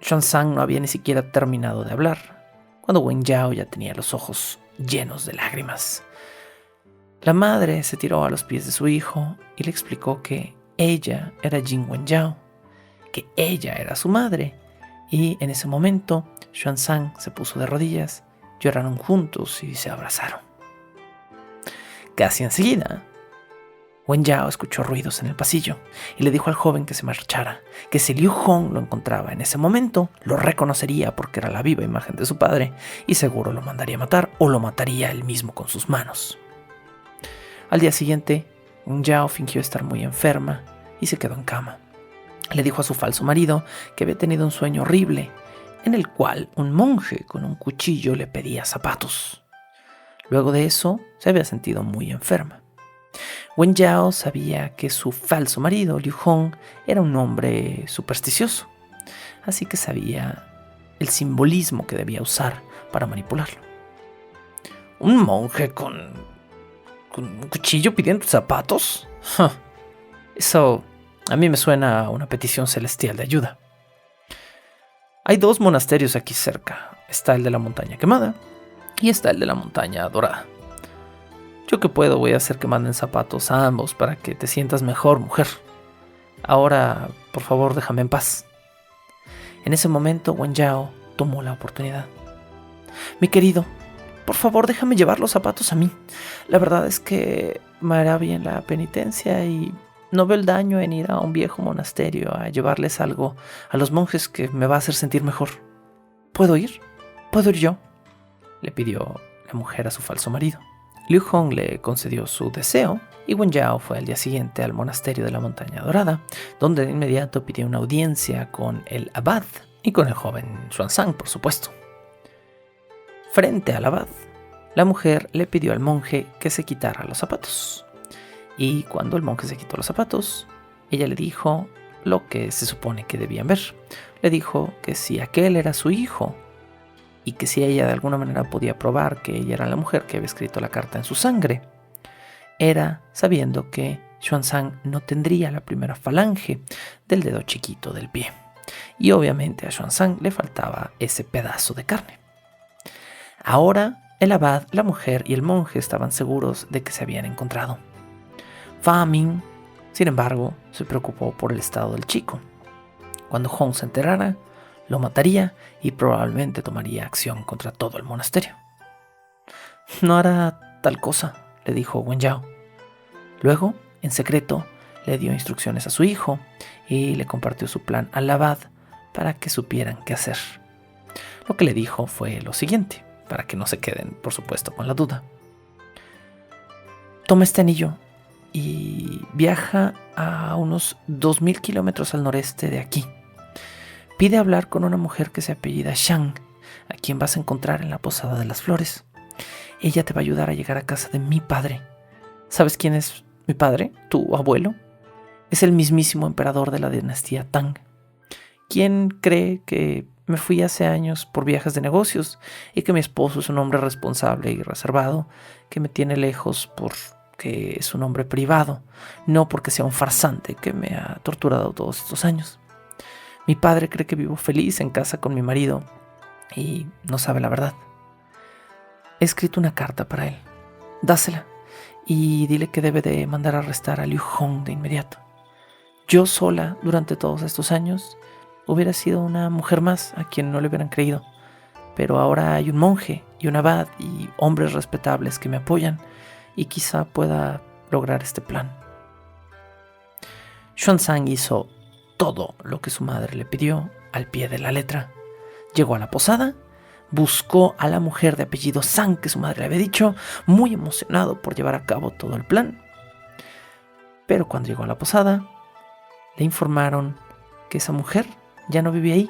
Xuan Zang no había ni siquiera terminado de hablar cuando Wen Yao ya tenía los ojos llenos de lágrimas. La madre se tiró a los pies de su hijo y le explicó que ella era Jin Wen Yao, que ella era su madre, y en ese momento Xuan Zang se puso de rodillas, lloraron juntos y se abrazaron. Casi enseguida, Wen Yao escuchó ruidos en el pasillo y le dijo al joven que se marchara, que si Liu Hong lo encontraba en ese momento, lo reconocería porque era la viva imagen de su padre y seguro lo mandaría matar o lo mataría él mismo con sus manos. Al día siguiente, Wen Yao fingió estar muy enferma y se quedó en cama. Le dijo a su falso marido que había tenido un sueño horrible en el cual un monje con un cuchillo le pedía zapatos. Luego de eso se había sentido muy enferma. Wen Yao sabía que su falso marido, Liu Hong, era un hombre supersticioso, así que sabía el simbolismo que debía usar para manipularlo. ¿Un monje con un cuchillo pidiendo zapatos? Eso a mí me suena a una petición celestial de ayuda. Hay 2 monasterios aquí cerca. Está el de la montaña quemada y está el de la montaña dorada. Yo que puedo voy a hacer que manden zapatos a ambos para que te sientas mejor, mujer. Ahora, por favor, déjame en paz. En ese momento, Wen Yao tomó la oportunidad. Mi querido, por favor, déjame llevar los zapatos a mí. La verdad es que me hará bien la penitencia y no veo el daño en ir a un viejo monasterio a llevarles algo a los monjes que me va a hacer sentir mejor. ¿Puedo ir? ¿Puedo ir yo?, le pidió la mujer a su falso marido. Liu Hong le concedió su deseo y Wen Yao fue al día siguiente al monasterio de la Montaña Dorada, donde de inmediato pidió una audiencia con el abad y con el joven Xuanzang, por supuesto. Frente al abad, la mujer le pidió al monje que se quitara los zapatos. Y cuando el monje se quitó los zapatos, ella le dijo lo que se supone que debían ver. Le dijo que si aquel era su hijo y que si ella de alguna manera podía probar que ella era la mujer que había escrito la carta en su sangre, era sabiendo que Xuanzang no tendría la primera falange del dedo chiquito del pie. Y obviamente a Xuanzang le faltaba ese pedazo de carne. Ahora el abad, la mujer y el monje estaban seguros de que se habían encontrado. Fa Ming, sin embargo, se preocupó por el estado del chico. Cuando Hong se enterara, lo mataría y probablemente tomaría acción contra todo el monasterio. No hará tal cosa, le dijo Wen Yao. Luego, en secreto, le dio instrucciones a su hijo y le compartió su plan al abad para que supieran qué hacer. Lo que le dijo fue lo siguiente, para que no se queden, por supuesto, con la duda. Toma este anillo y viaja a unos 2000 kilómetros al noreste de aquí. Pide hablar con una mujer que se apellida Shang, a quien vas a encontrar en la Posada de las Flores. Ella te va a ayudar a llegar a casa de mi padre. ¿Sabes quién es mi padre? ¿Tu abuelo? Es el mismísimo emperador de la dinastía Tang. ¿Quién cree que me fui hace años por viajes de negocios y que mi esposo es un hombre responsable y reservado, que me tiene lejos porque es un hombre privado, no porque sea un farsante que me ha torturado todos estos años? Mi padre cree que vivo feliz en casa con mi marido y no sabe la verdad. He escrito una carta para él. Dásela y dile que debe de mandar a arrestar a Liu Hong de inmediato. Yo sola, durante todos estos años, hubiera sido una mujer más a quien no le hubieran creído. Pero ahora hay un monje y un abad y hombres respetables que me apoyan y quizá pueda lograr este plan. Xuanzang hizo todo lo que su madre le pidió al pie de la letra. Llegó a la posada, buscó a la mujer de apellido Zhang que su madre le había dicho, muy emocionado por llevar a cabo todo el plan. Pero cuando llegó a la posada, le informaron que esa mujer ya no vivía ahí,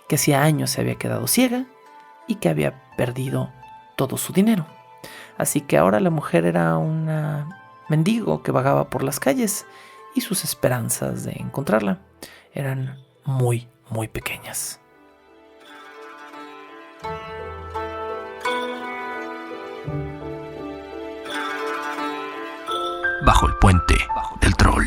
que hacía años se había quedado ciega y que había perdido todo su dinero. Así que ahora la mujer era una mendigo que vagaba por las calles y sus esperanzas de encontrarla eran muy, muy pequeñas. Bajo el puente del troll.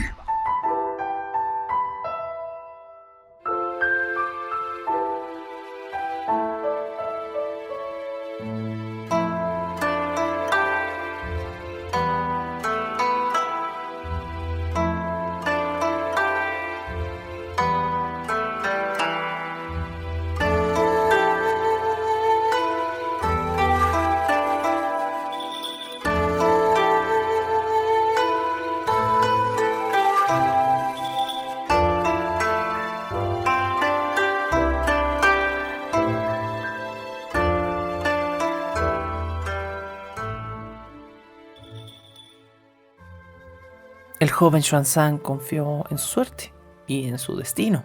El joven Xuanzang confió en su suerte y en su destino,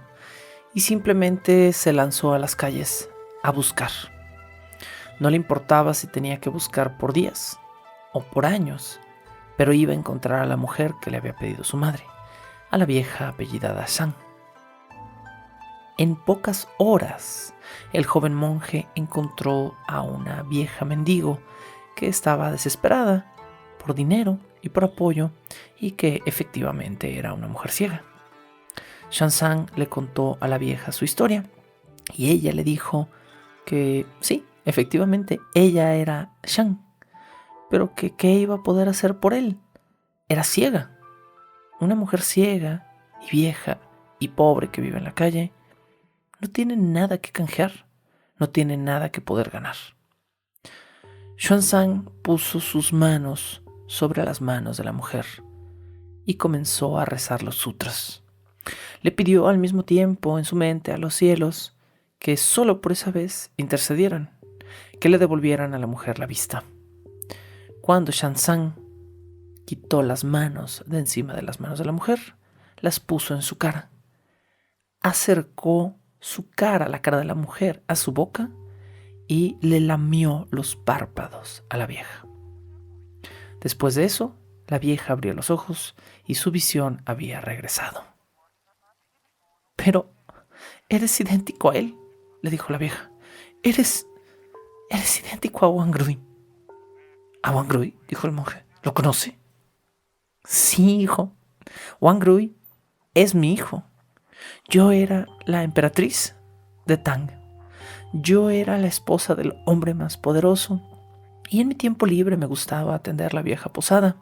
y simplemente se lanzó a las calles a buscar. No le importaba si tenía que buscar por días o por años, pero iba a encontrar a la mujer que le había pedido su madre, a la vieja apellidada Zhang. En pocas horas, el joven monje encontró a una vieja mendigo que estaba desesperada por dinero y por apoyo, y que efectivamente era una mujer ciega. Xuanzang le contó a la vieja su historia, y ella le dijo que sí, efectivamente, ella era Zhang, pero que ¿qué iba a poder hacer por él? Era ciega. Una mujer ciega y vieja y pobre que vive en la calle no tiene nada que canjear, no tiene nada que poder ganar. Xuanzang puso sus manos sobre las manos de la mujer y comenzó a rezar los sutras. Le pidió al mismo tiempo en su mente a los cielos que solo por esa vez intercedieran, que le devolvieran a la mujer la vista. Cuando Xuanzang quitó las manos de encima de las manos de la mujer, las puso en su cara, acercó su cara, la cara de la mujer, a su boca y le lamió los párpados a la vieja. Después de eso, la vieja abrió los ojos y su visión había regresado. «Pero eres idéntico a él», le dijo la vieja. Eres idéntico a Wang Rui». «¿A Wang Rui?», dijo el monje. «¿Lo conoce?». «Sí, hijo. Wang Rui es mi hijo. Yo era la emperatriz de Tang. Yo era la esposa del hombre más poderoso, y en mi tiempo libre me gustaba atender la vieja posada.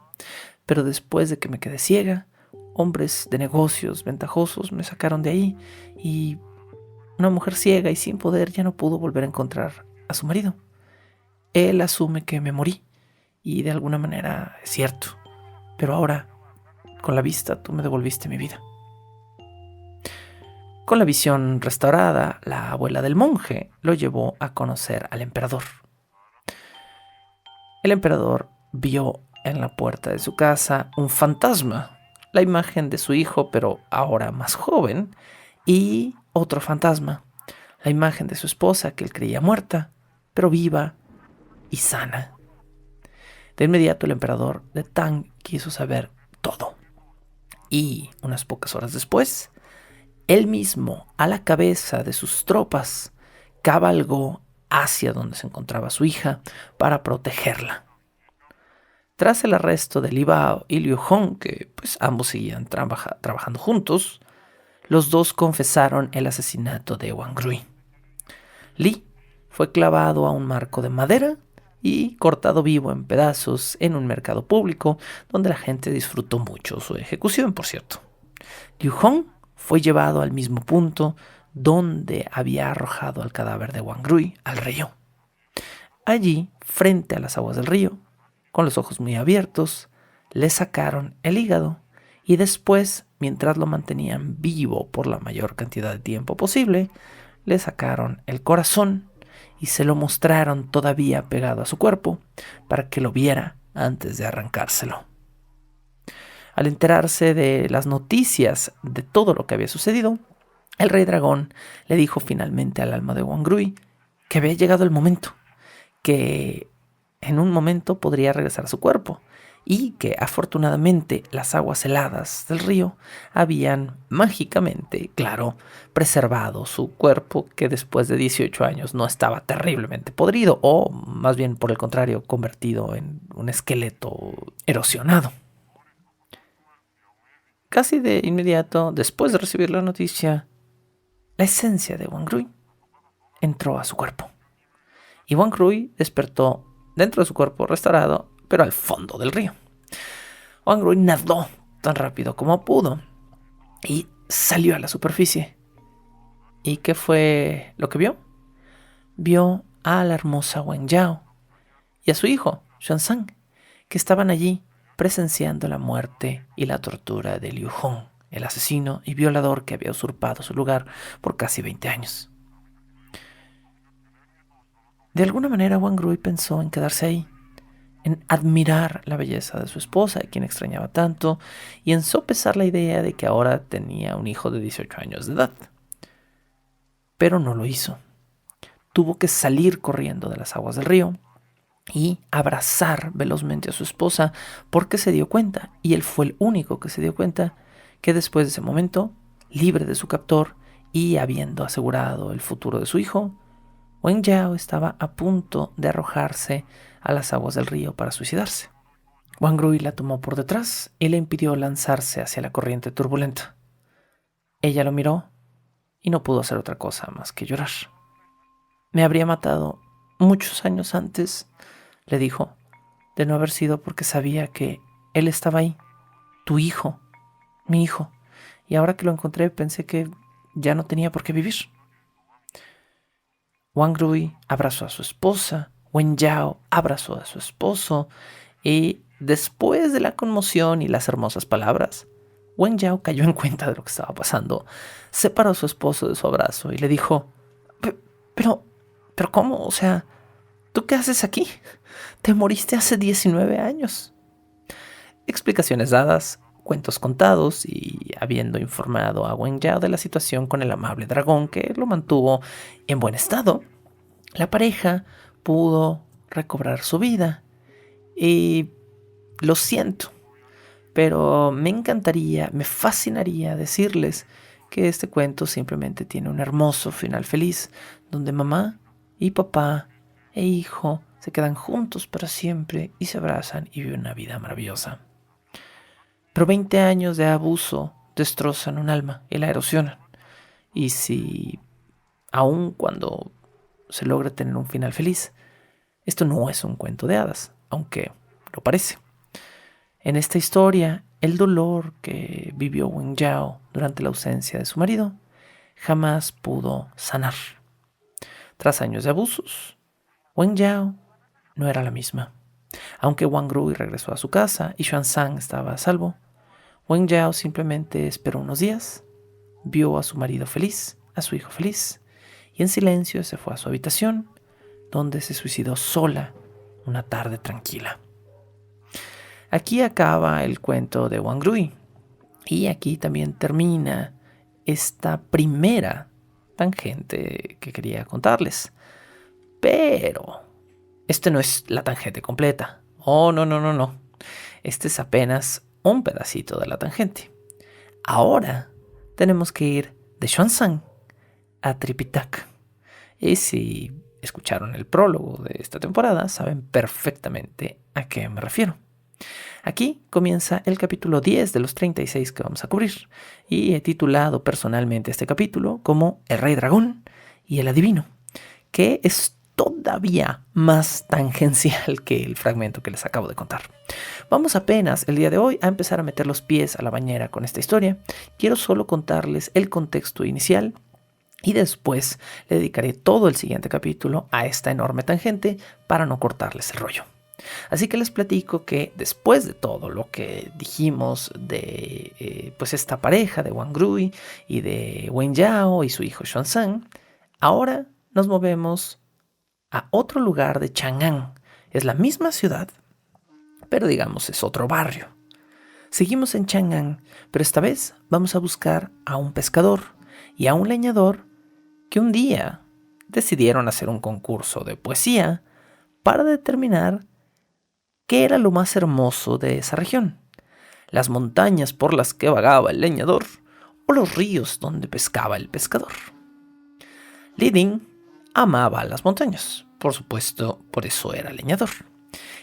Pero después de que me quedé ciega, hombres de negocios ventajosos me sacaron de ahí, y una mujer ciega y sin poder ya no pudo volver a encontrar a su marido. Él asume que me morí, y de alguna manera es cierto, pero ahora, con la vista, tú me devolviste mi vida». Con la visión restaurada, la abuela del monje lo llevó a conocer al emperador. El emperador vio en la puerta de su casa un fantasma, la imagen de su hijo, pero ahora más joven, y otro fantasma, la imagen de su esposa que él creía muerta, pero viva y sana. De inmediato el emperador de Tang quiso saber todo, y unas pocas horas después, él mismo, a la cabeza de sus tropas, cabalgó hacia donde se encontraba su hija para protegerla. Tras el arresto de Li Bao y Liu Hong, que pues ambos seguían trabajando juntos, los dos confesaron el asesinato de Wang Rui. Li fue clavado a un marco de madera y cortado vivo en pedazos en un mercado público, donde la gente disfrutó mucho su ejecución, por cierto. Liu Hong fue llevado al mismo punto donde había arrojado el cadáver de Wang Rui al río. Allí, frente a las aguas del río, con los ojos muy abiertos, le sacaron el hígado, y después, mientras lo mantenían vivo por la mayor cantidad de tiempo posible, le sacaron el corazón y se lo mostraron todavía pegado a su cuerpo para que lo viera antes de arrancárselo. Al enterarse de las noticias de todo lo que había sucedido, el rey dragón le dijo finalmente al alma de Wang Rui que había llegado el momento, que en un momento podría regresar a su cuerpo, y que afortunadamente las aguas heladas del río habían mágicamente, claro, preservado su cuerpo, que después de 18 años no estaba terriblemente podrido, o más bien por el contrario, convertido en un esqueleto erosionado. Casi de inmediato, después de recibir la noticia, la esencia de Wang Rui entró a su cuerpo, y Wang Rui despertó dentro de su cuerpo restaurado, pero al fondo del río. Wang Rui nadó tan rápido como pudo y salió a la superficie. ¿Y qué fue lo que vio? Vio a la hermosa Wen Yao y a su hijo, Xuanzang, que estaban allí presenciando la muerte y la tortura de Liu Hong, el asesino y violador que había usurpado su lugar por casi 20 años. De alguna manera Wang Rui pensó en quedarse ahí, en admirar la belleza de su esposa, a quien extrañaba tanto, y en sopesar la idea de que ahora tenía un hijo de 18 años de edad. Pero no lo hizo. Tuvo que salir corriendo de las aguas del río y abrazar velozmente a su esposa porque se dio cuenta, y él fue el único que se dio cuenta, que después de ese momento, libre de su captor y habiendo asegurado el futuro de su hijo, Wen Yao estaba a punto de arrojarse a las aguas del río para suicidarse. Wang Rui la tomó por detrás y le impidió lanzarse hacia la corriente turbulenta. Ella lo miró y no pudo hacer otra cosa más que llorar. Me habría matado muchos años antes, le dijo, de no haber sido porque sabía que él estaba ahí, tu hijo, mi hijo, y ahora que lo encontré pensé que ya no tenía por qué vivir. Wang Rui abrazó a su esposa, Wen Yao abrazó a su esposo, y después de la conmoción y las hermosas palabras, Wen Yao cayó en cuenta de lo que estaba pasando, separó a su esposo de su abrazo y le dijo, pero ¿cómo? O sea, ¿tú qué haces aquí? Te moriste hace 19 años. Explicaciones dadas, cuentos contados, y habiendo informado a Wen Yao de la situación con el amable dragón que lo mantuvo en buen estado, la pareja pudo recobrar su vida. Y lo siento, pero me encantaría, me fascinaría decirles que este cuento simplemente tiene un hermoso final feliz, donde mamá y papá e hijo se quedan juntos para siempre y se abrazan y viven una vida maravillosa. Pero 20 años de abuso destrozan un alma y la erosionan. Y si, aun cuando se logra tener un final feliz, esto no es un cuento de hadas, aunque lo parece. En esta historia, el dolor que vivió Wen Yao durante la ausencia de su marido jamás pudo sanar. Tras años de abusos, Wen Yao no era la misma. Aunque Wang Rui regresó a su casa y Xuanzang estaba a salvo, Wen Yao simplemente esperó unos días, vio a su marido feliz, a su hijo feliz, y en silencio se fue a su habitación, donde se suicidó sola una tarde tranquila. Aquí acaba el cuento de Wang Rui, y aquí también termina esta primera tangente que quería contarles. Pero este no es la tangente completa. Oh, no. Este es apenas un pedacito de la tangente. Ahora tenemos que ir de Xuanzang a Tripitaka. Y si escucharon el prólogo de esta temporada, saben perfectamente a qué me refiero. Aquí comienza el capítulo 10 de los 36 que vamos a cubrir, y he titulado personalmente este capítulo como El Rey Dragón y el Adivino, que es todavía más tangencial que el fragmento que les acabo de contar. Vamos apenas el día de hoy a empezar a meter los pies a la bañera con esta historia. Quiero solo contarles el contexto inicial y después le dedicaré todo el siguiente capítulo a esta enorme tangente para no cortarles el rollo. Así que les platico que después de todo lo que dijimos de pues esta pareja de Wang Rui y de Wen Yao y su hijo Xuanzang, ahora nos movemos a otro lugar de Chang'an. Es la misma ciudad, pero digamos es otro barrio. Seguimos en Chang'an, pero esta vez vamos a buscar a un pescador y a un leñador que un día decidieron hacer un concurso de poesía para determinar qué era lo más hermoso de esa región: las montañas por las que vagaba el leñador o los ríos donde pescaba el pescador. Li Ding amaba las montañas, por supuesto, por eso era leñador,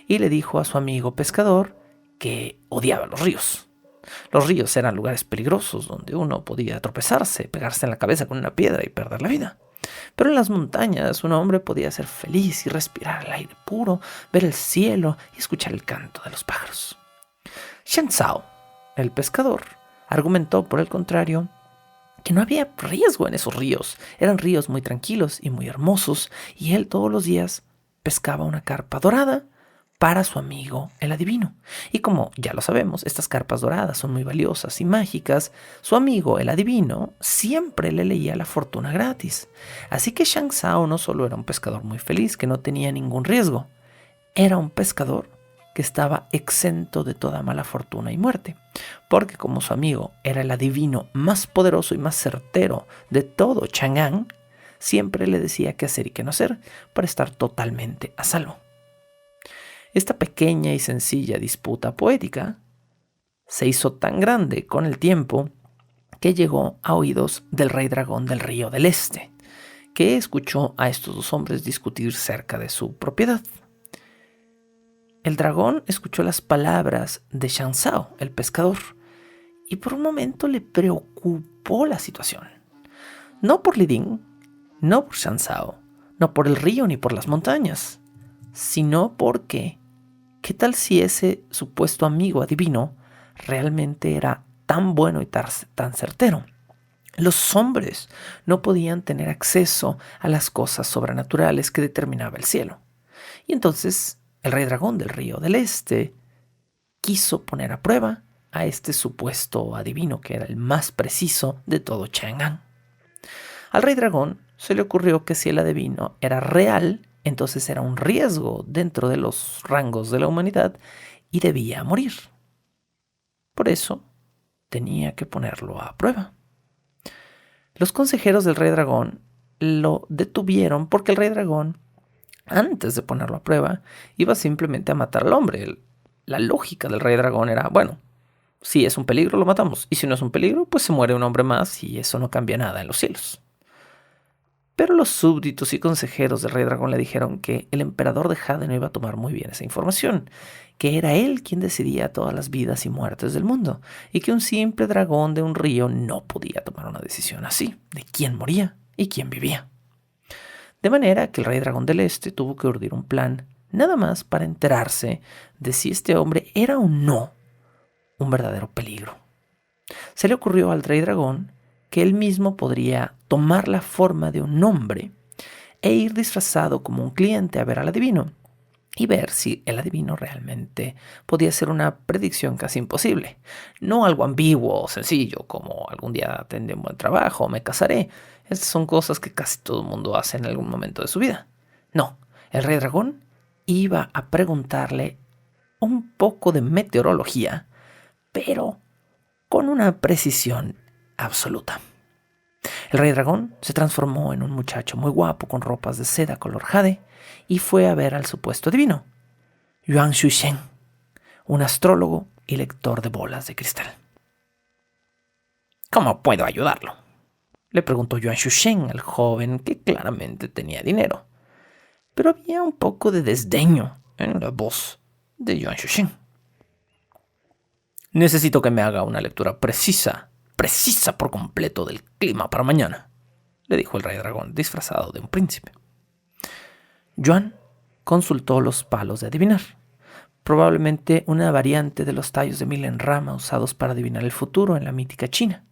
y le dijo a su amigo pescador que odiaba los ríos. Los ríos eran lugares peligrosos donde uno podía tropezarse, pegarse en la cabeza con una piedra y perder la vida. Pero en las montañas un hombre podía ser feliz y respirar el aire puro, ver el cielo y escuchar el canto de los pájaros. Shen Zhao, el pescador, argumentó por el contrario que no había riesgo en esos ríos. Eran ríos muy tranquilos y muy hermosos, y él todos los días pescaba una carpa dorada para su amigo el adivino. Y como ya lo sabemos, estas carpas doradas son muy valiosas y mágicas, su amigo el adivino siempre le leía la fortuna gratis. Así que Shen Zhao no solo era un pescador muy feliz que no tenía ningún riesgo, era un pescador que estaba exento de toda mala fortuna y muerte, porque como su amigo era el adivino más poderoso y más certero de todo Chang'an, siempre le decía qué hacer y qué no hacer para estar totalmente a salvo. Esta pequeña y sencilla disputa poética se hizo tan grande con el tiempo que llegó a oídos del rey dragón del Río del Este, que escuchó a estos dos hombres discutir cerca de su propiedad. El dragón escuchó las palabras de Shan Zhao, el pescador, y por un momento le preocupó la situación. No por Li Ding, no por Shan Zhao, no por el río ni por las montañas, sino porque, ¿qué tal si ese supuesto amigo adivino realmente era tan bueno y tan certero? Los hombres no podían tener acceso a las cosas sobrenaturales que determinaba el cielo. Y entonces el rey dragón del Río del Este quiso poner a prueba a este supuesto adivino que era el más preciso de todo Chang'an. Al rey dragón se le ocurrió que si el adivino era real, entonces era un riesgo dentro de los rangos de la humanidad y debía morir. Por eso tenía que ponerlo a prueba. Los consejeros del rey dragón lo detuvieron porque el rey dragón, antes de ponerlo a prueba, iba simplemente a matar al hombre. La lógica del rey dragón era, bueno, si es un peligro lo matamos, y si no es un peligro, pues se muere un hombre más y eso no cambia nada en los cielos. Pero los súbditos y consejeros del rey dragón le dijeron que el emperador de Jade no iba a tomar muy bien esa información, que era él quien decidía todas las vidas y muertes del mundo, y que un simple dragón de un río no podía tomar una decisión así, de quién moría y quién vivía. De manera que el rey dragón del Este tuvo que urdir un plan, nada más para enterarse de si este hombre era o no un verdadero peligro. Se le ocurrió al rey dragón que él mismo podría tomar la forma de un hombre e ir disfrazado como un cliente a ver al adivino y ver si el adivino realmente podía hacer una predicción casi imposible. No algo ambiguo o sencillo como algún día tendré un buen trabajo o me casaré. Estas son cosas que casi todo el mundo hace en algún momento de su vida. No, el rey dragón iba a preguntarle un poco de meteorología, pero con una precisión absoluta. El rey dragón se transformó en un muchacho muy guapo con ropas de seda color jade y fue a ver al supuesto adivino, Yuan Xuchen, un astrólogo y lector de bolas de cristal. ¿Cómo puedo ayudarlo?, le preguntó Yuan Xuchen al joven que claramente tenía dinero, pero había un poco de desdeño en la voz de Yuan Xuchen. Necesito que me haga una lectura precisa por completo del clima para mañana, le dijo el rey dragón disfrazado de un príncipe. Yuan consultó los palos de adivinar, probablemente una variante de los tallos de Milen Rama usados para adivinar el futuro en la mítica China.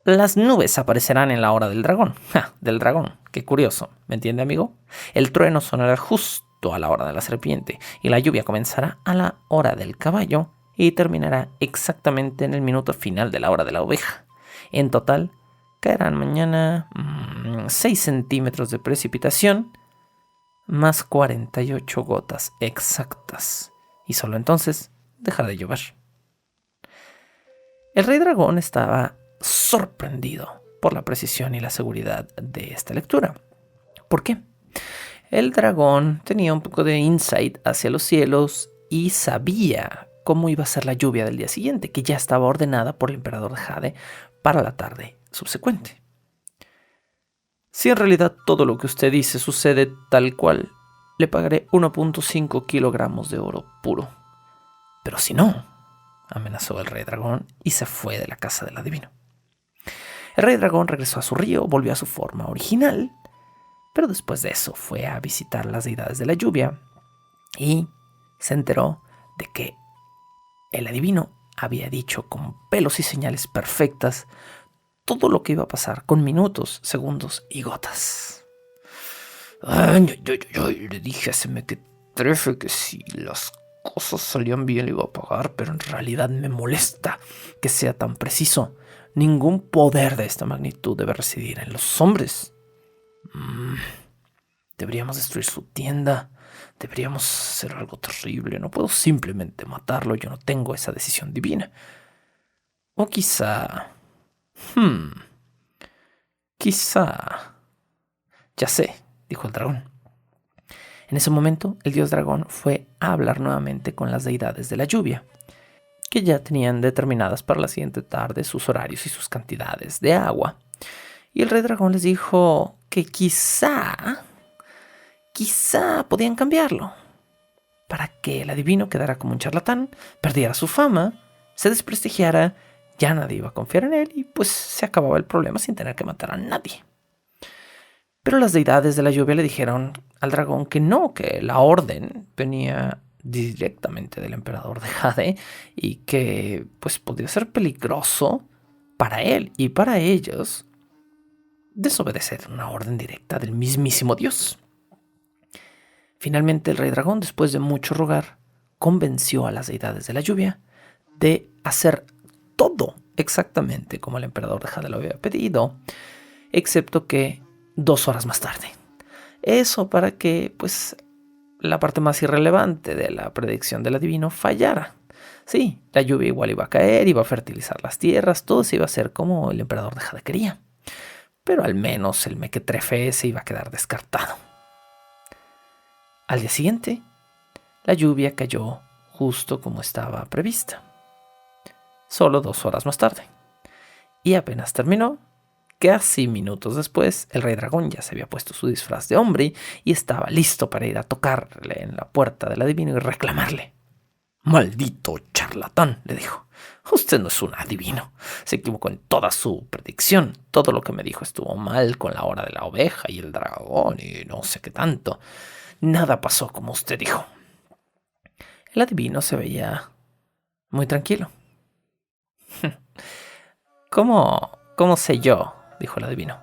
Las nubes aparecerán en la hora del dragón. Del dragón, qué curioso, ¿me entiende, amigo? El trueno sonará justo a la hora de la serpiente y la lluvia comenzará a la hora del caballo y terminará exactamente en el minuto final de la hora de la oveja. En total, caerán mañana 6 centímetros de precipitación más 48 gotas exactas. Y solo entonces dejará de llover. El rey dragón estaba sorprendido por la precisión y la seguridad de esta lectura. ¿Por qué? El dragón tenía un poco de insight hacia los cielos y sabía cómo iba a ser la lluvia del día siguiente, que ya estaba ordenada por el emperador de Jade para la tarde subsecuente. Si en realidad todo lo que usted dice sucede tal cual, le pagaré 1.5 kilogramos de oro puro. Pero si no, amenazó el rey dragón y se fue de la casa del adivino. El rey dragón regresó a su río, volvió a su forma original, pero después de eso fue a visitar las deidades de la lluvia y se enteró de que el adivino había dicho con pelos y señales perfectas todo lo que iba a pasar con minutos, segundos y gotas. Le dije a ese mequetrefe que si las cosas salían bien le iba a pagar, pero en realidad me molesta que sea tan preciso. Ningún poder de esta magnitud debe residir en los hombres. Deberíamos destruir su tienda. Deberíamos hacer algo terrible. No puedo simplemente matarlo. Yo no tengo esa decisión divina. O quizá... Quizá... Ya sé, dijo el dragón. En ese momento, el dios dragón fue a hablar nuevamente con las deidades de la lluvia, que ya tenían determinadas para la siguiente tarde sus horarios y sus cantidades de agua. Y el rey dragón les dijo que quizá podían cambiarlo, para que el adivino quedara como un charlatán, perdiera su fama, se desprestigiara, ya nadie iba a confiar en él y pues se acababa el problema sin tener que matar a nadie. Pero las deidades de la lluvia le dijeron al dragón que no, que la orden venía directamente del emperador de Jade y que pues podría ser peligroso para él y para ellos desobedecer una orden directa del mismísimo dios. Finalmente el rey dragón, después de mucho rogar, convenció a las deidades de la lluvia de hacer todo exactamente como el emperador de Jade lo había pedido, excepto que 2 horas más tarde. Eso para que, pues, la parte más irrelevante de la predicción del adivino fallara. Sí, la lluvia igual iba a caer, iba a fertilizar las tierras, todo se iba a hacer como el emperador de Jade quería. Pero al menos el mequetrefe se iba a quedar descartado. Al día siguiente, la lluvia cayó justo como estaba prevista. Solo 2 horas más tarde. Y apenas terminó, casi minutos después, el rey dragón ya se había puesto su disfraz de hombre y estaba listo para ir a tocarle en la puerta del adivino y reclamarle. «Maldito charlatán», le dijo. «Usted no es un adivino. Se equivocó en toda su predicción. Todo lo que me dijo estuvo mal con la hora de la oveja y el dragón y no sé qué tanto. Nada pasó como usted dijo». El adivino se veía muy tranquilo. ¿Cómo sé yo?, dijo el adivino,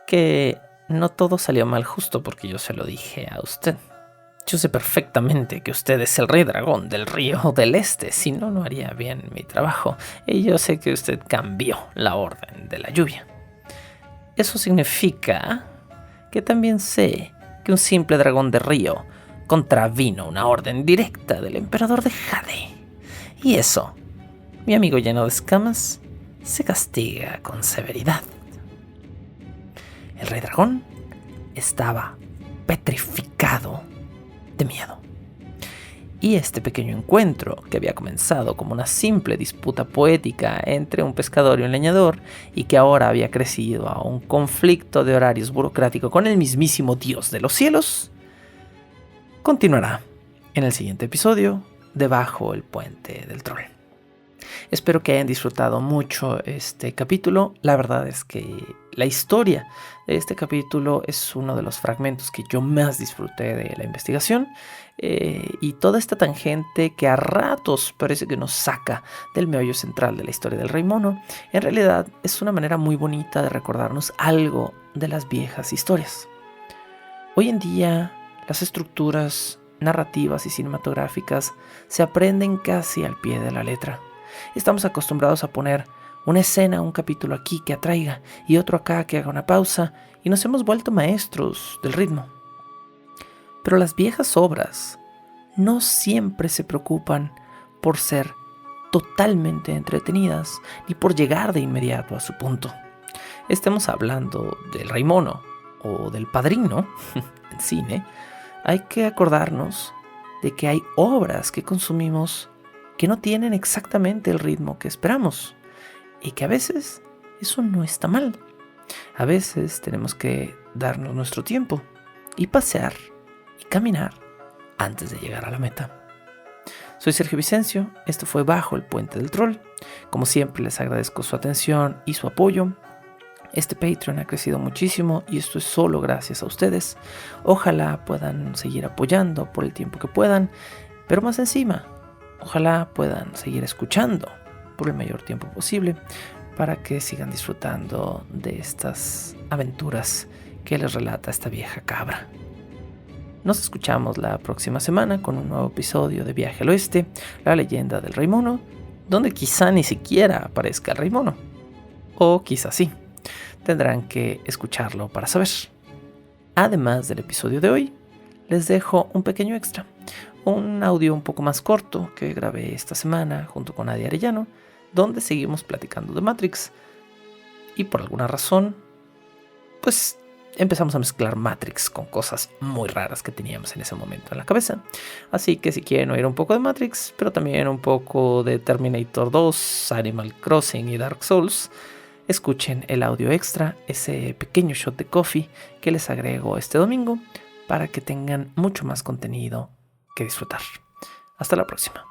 «que no todo salió mal justo porque yo se lo dije a usted. Yo sé perfectamente que usted es el rey dragón del río del este, si no, no haría bien mi trabajo. Y yo sé que usted cambió la orden de la lluvia. Eso significa que también sé que un simple dragón de río contravino una orden directa del emperador de Jade. Y eso, mi amigo lleno de escamas, se castiga con severidad». El rey dragón estaba petrificado de miedo. Y este pequeño encuentro, que había comenzado como una simple disputa poética entre un pescador y un leñador, y que ahora había crecido a un conflicto de horarios burocrático con el mismísimo Dios de los cielos, continuará en el siguiente episodio de Bajo el Puente del Troll. Espero que hayan disfrutado mucho este capítulo. La verdad es que la historia de este capítulo es uno de los fragmentos que yo más disfruté de la investigación. Y toda esta tangente que a ratos parece que nos saca del meollo central de la historia del Rey Mono, en realidad es una manera muy bonita de recordarnos algo de las viejas historias. Hoy en día, las estructuras narrativas y cinematográficas se aprenden casi al pie de la letra. Estamos acostumbrados a poner una escena, un capítulo aquí que atraiga y otro acá que haga una pausa, y nos hemos vuelto maestros del ritmo. Pero las viejas obras no siempre se preocupan por ser totalmente entretenidas ni por llegar de inmediato a su punto. Estemos hablando del Rey Mono o del Padrino en cine, hay que acordarnos de que hay obras que consumimos que no tienen exactamente el ritmo que esperamos, y que a veces eso no está mal. A veces tenemos que darnos nuestro tiempo y pasear y caminar antes de llegar a la meta. Soy Sergio Vicencio, esto fue Bajo el Puente del Troll. Como siempre, les agradezco su atención y su apoyo. Este Patreon ha crecido muchísimo y esto es solo gracias a ustedes. Ojalá puedan seguir apoyando por el tiempo que puedan, pero más encima, ojalá puedan seguir escuchando por el mayor tiempo posible para que sigan disfrutando de estas aventuras que les relata esta vieja cabra. Nos escuchamos la próxima semana con un nuevo episodio de Viaje al Oeste, la leyenda del Rey Mono, donde quizá ni siquiera aparezca el Rey Mono. O quizá sí. Tendrán que escucharlo para saber. Además del episodio de hoy, les dejo un pequeño extra. Un audio un poco más corto que grabé esta semana junto con Nadia Arellano, donde seguimos platicando de Matrix. Y por alguna razón, pues empezamos a mezclar Matrix con cosas muy raras que teníamos en ese momento en la cabeza. Así que si quieren oír un poco de Matrix, pero también un poco de Terminator 2, Animal Crossing y Dark Souls, escuchen el audio extra, ese pequeño shot de coffee que les agrego este domingo para que tengan mucho más contenido que disfrutar. Hasta la próxima.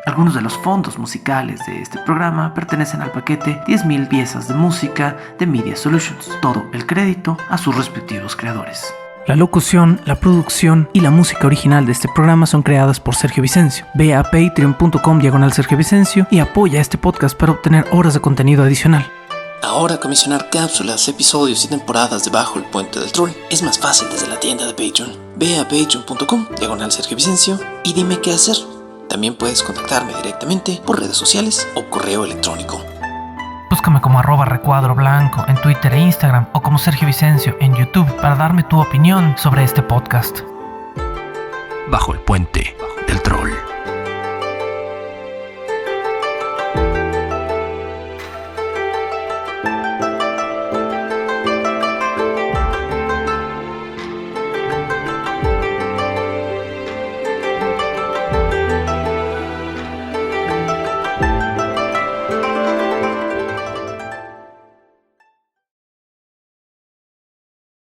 Algunos de los fondos musicales de este programa pertenecen al paquete 10.000 piezas de música de Media Solutions. Todo el crédito a sus respectivos creadores. La locución, la producción y la música original de este programa son creadas por Sergio Vicencio. Ve a patreon.com/Sergio Vicencio y apoya este podcast para obtener horas de contenido adicional. Ahora comisionar cápsulas, episodios y temporadas de Bajo el Puente del Troll es más fácil desde la tienda de Patreon. Ve a patreon.com/Sergio Vicencio y dime qué hacer. También puedes contactarme directamente por redes sociales o correo electrónico. Búscame como @recuadro_blanco en Twitter e Instagram o como Sergio Vicencio en YouTube para darme tu opinión sobre este podcast. Bajo el Puente del Troll.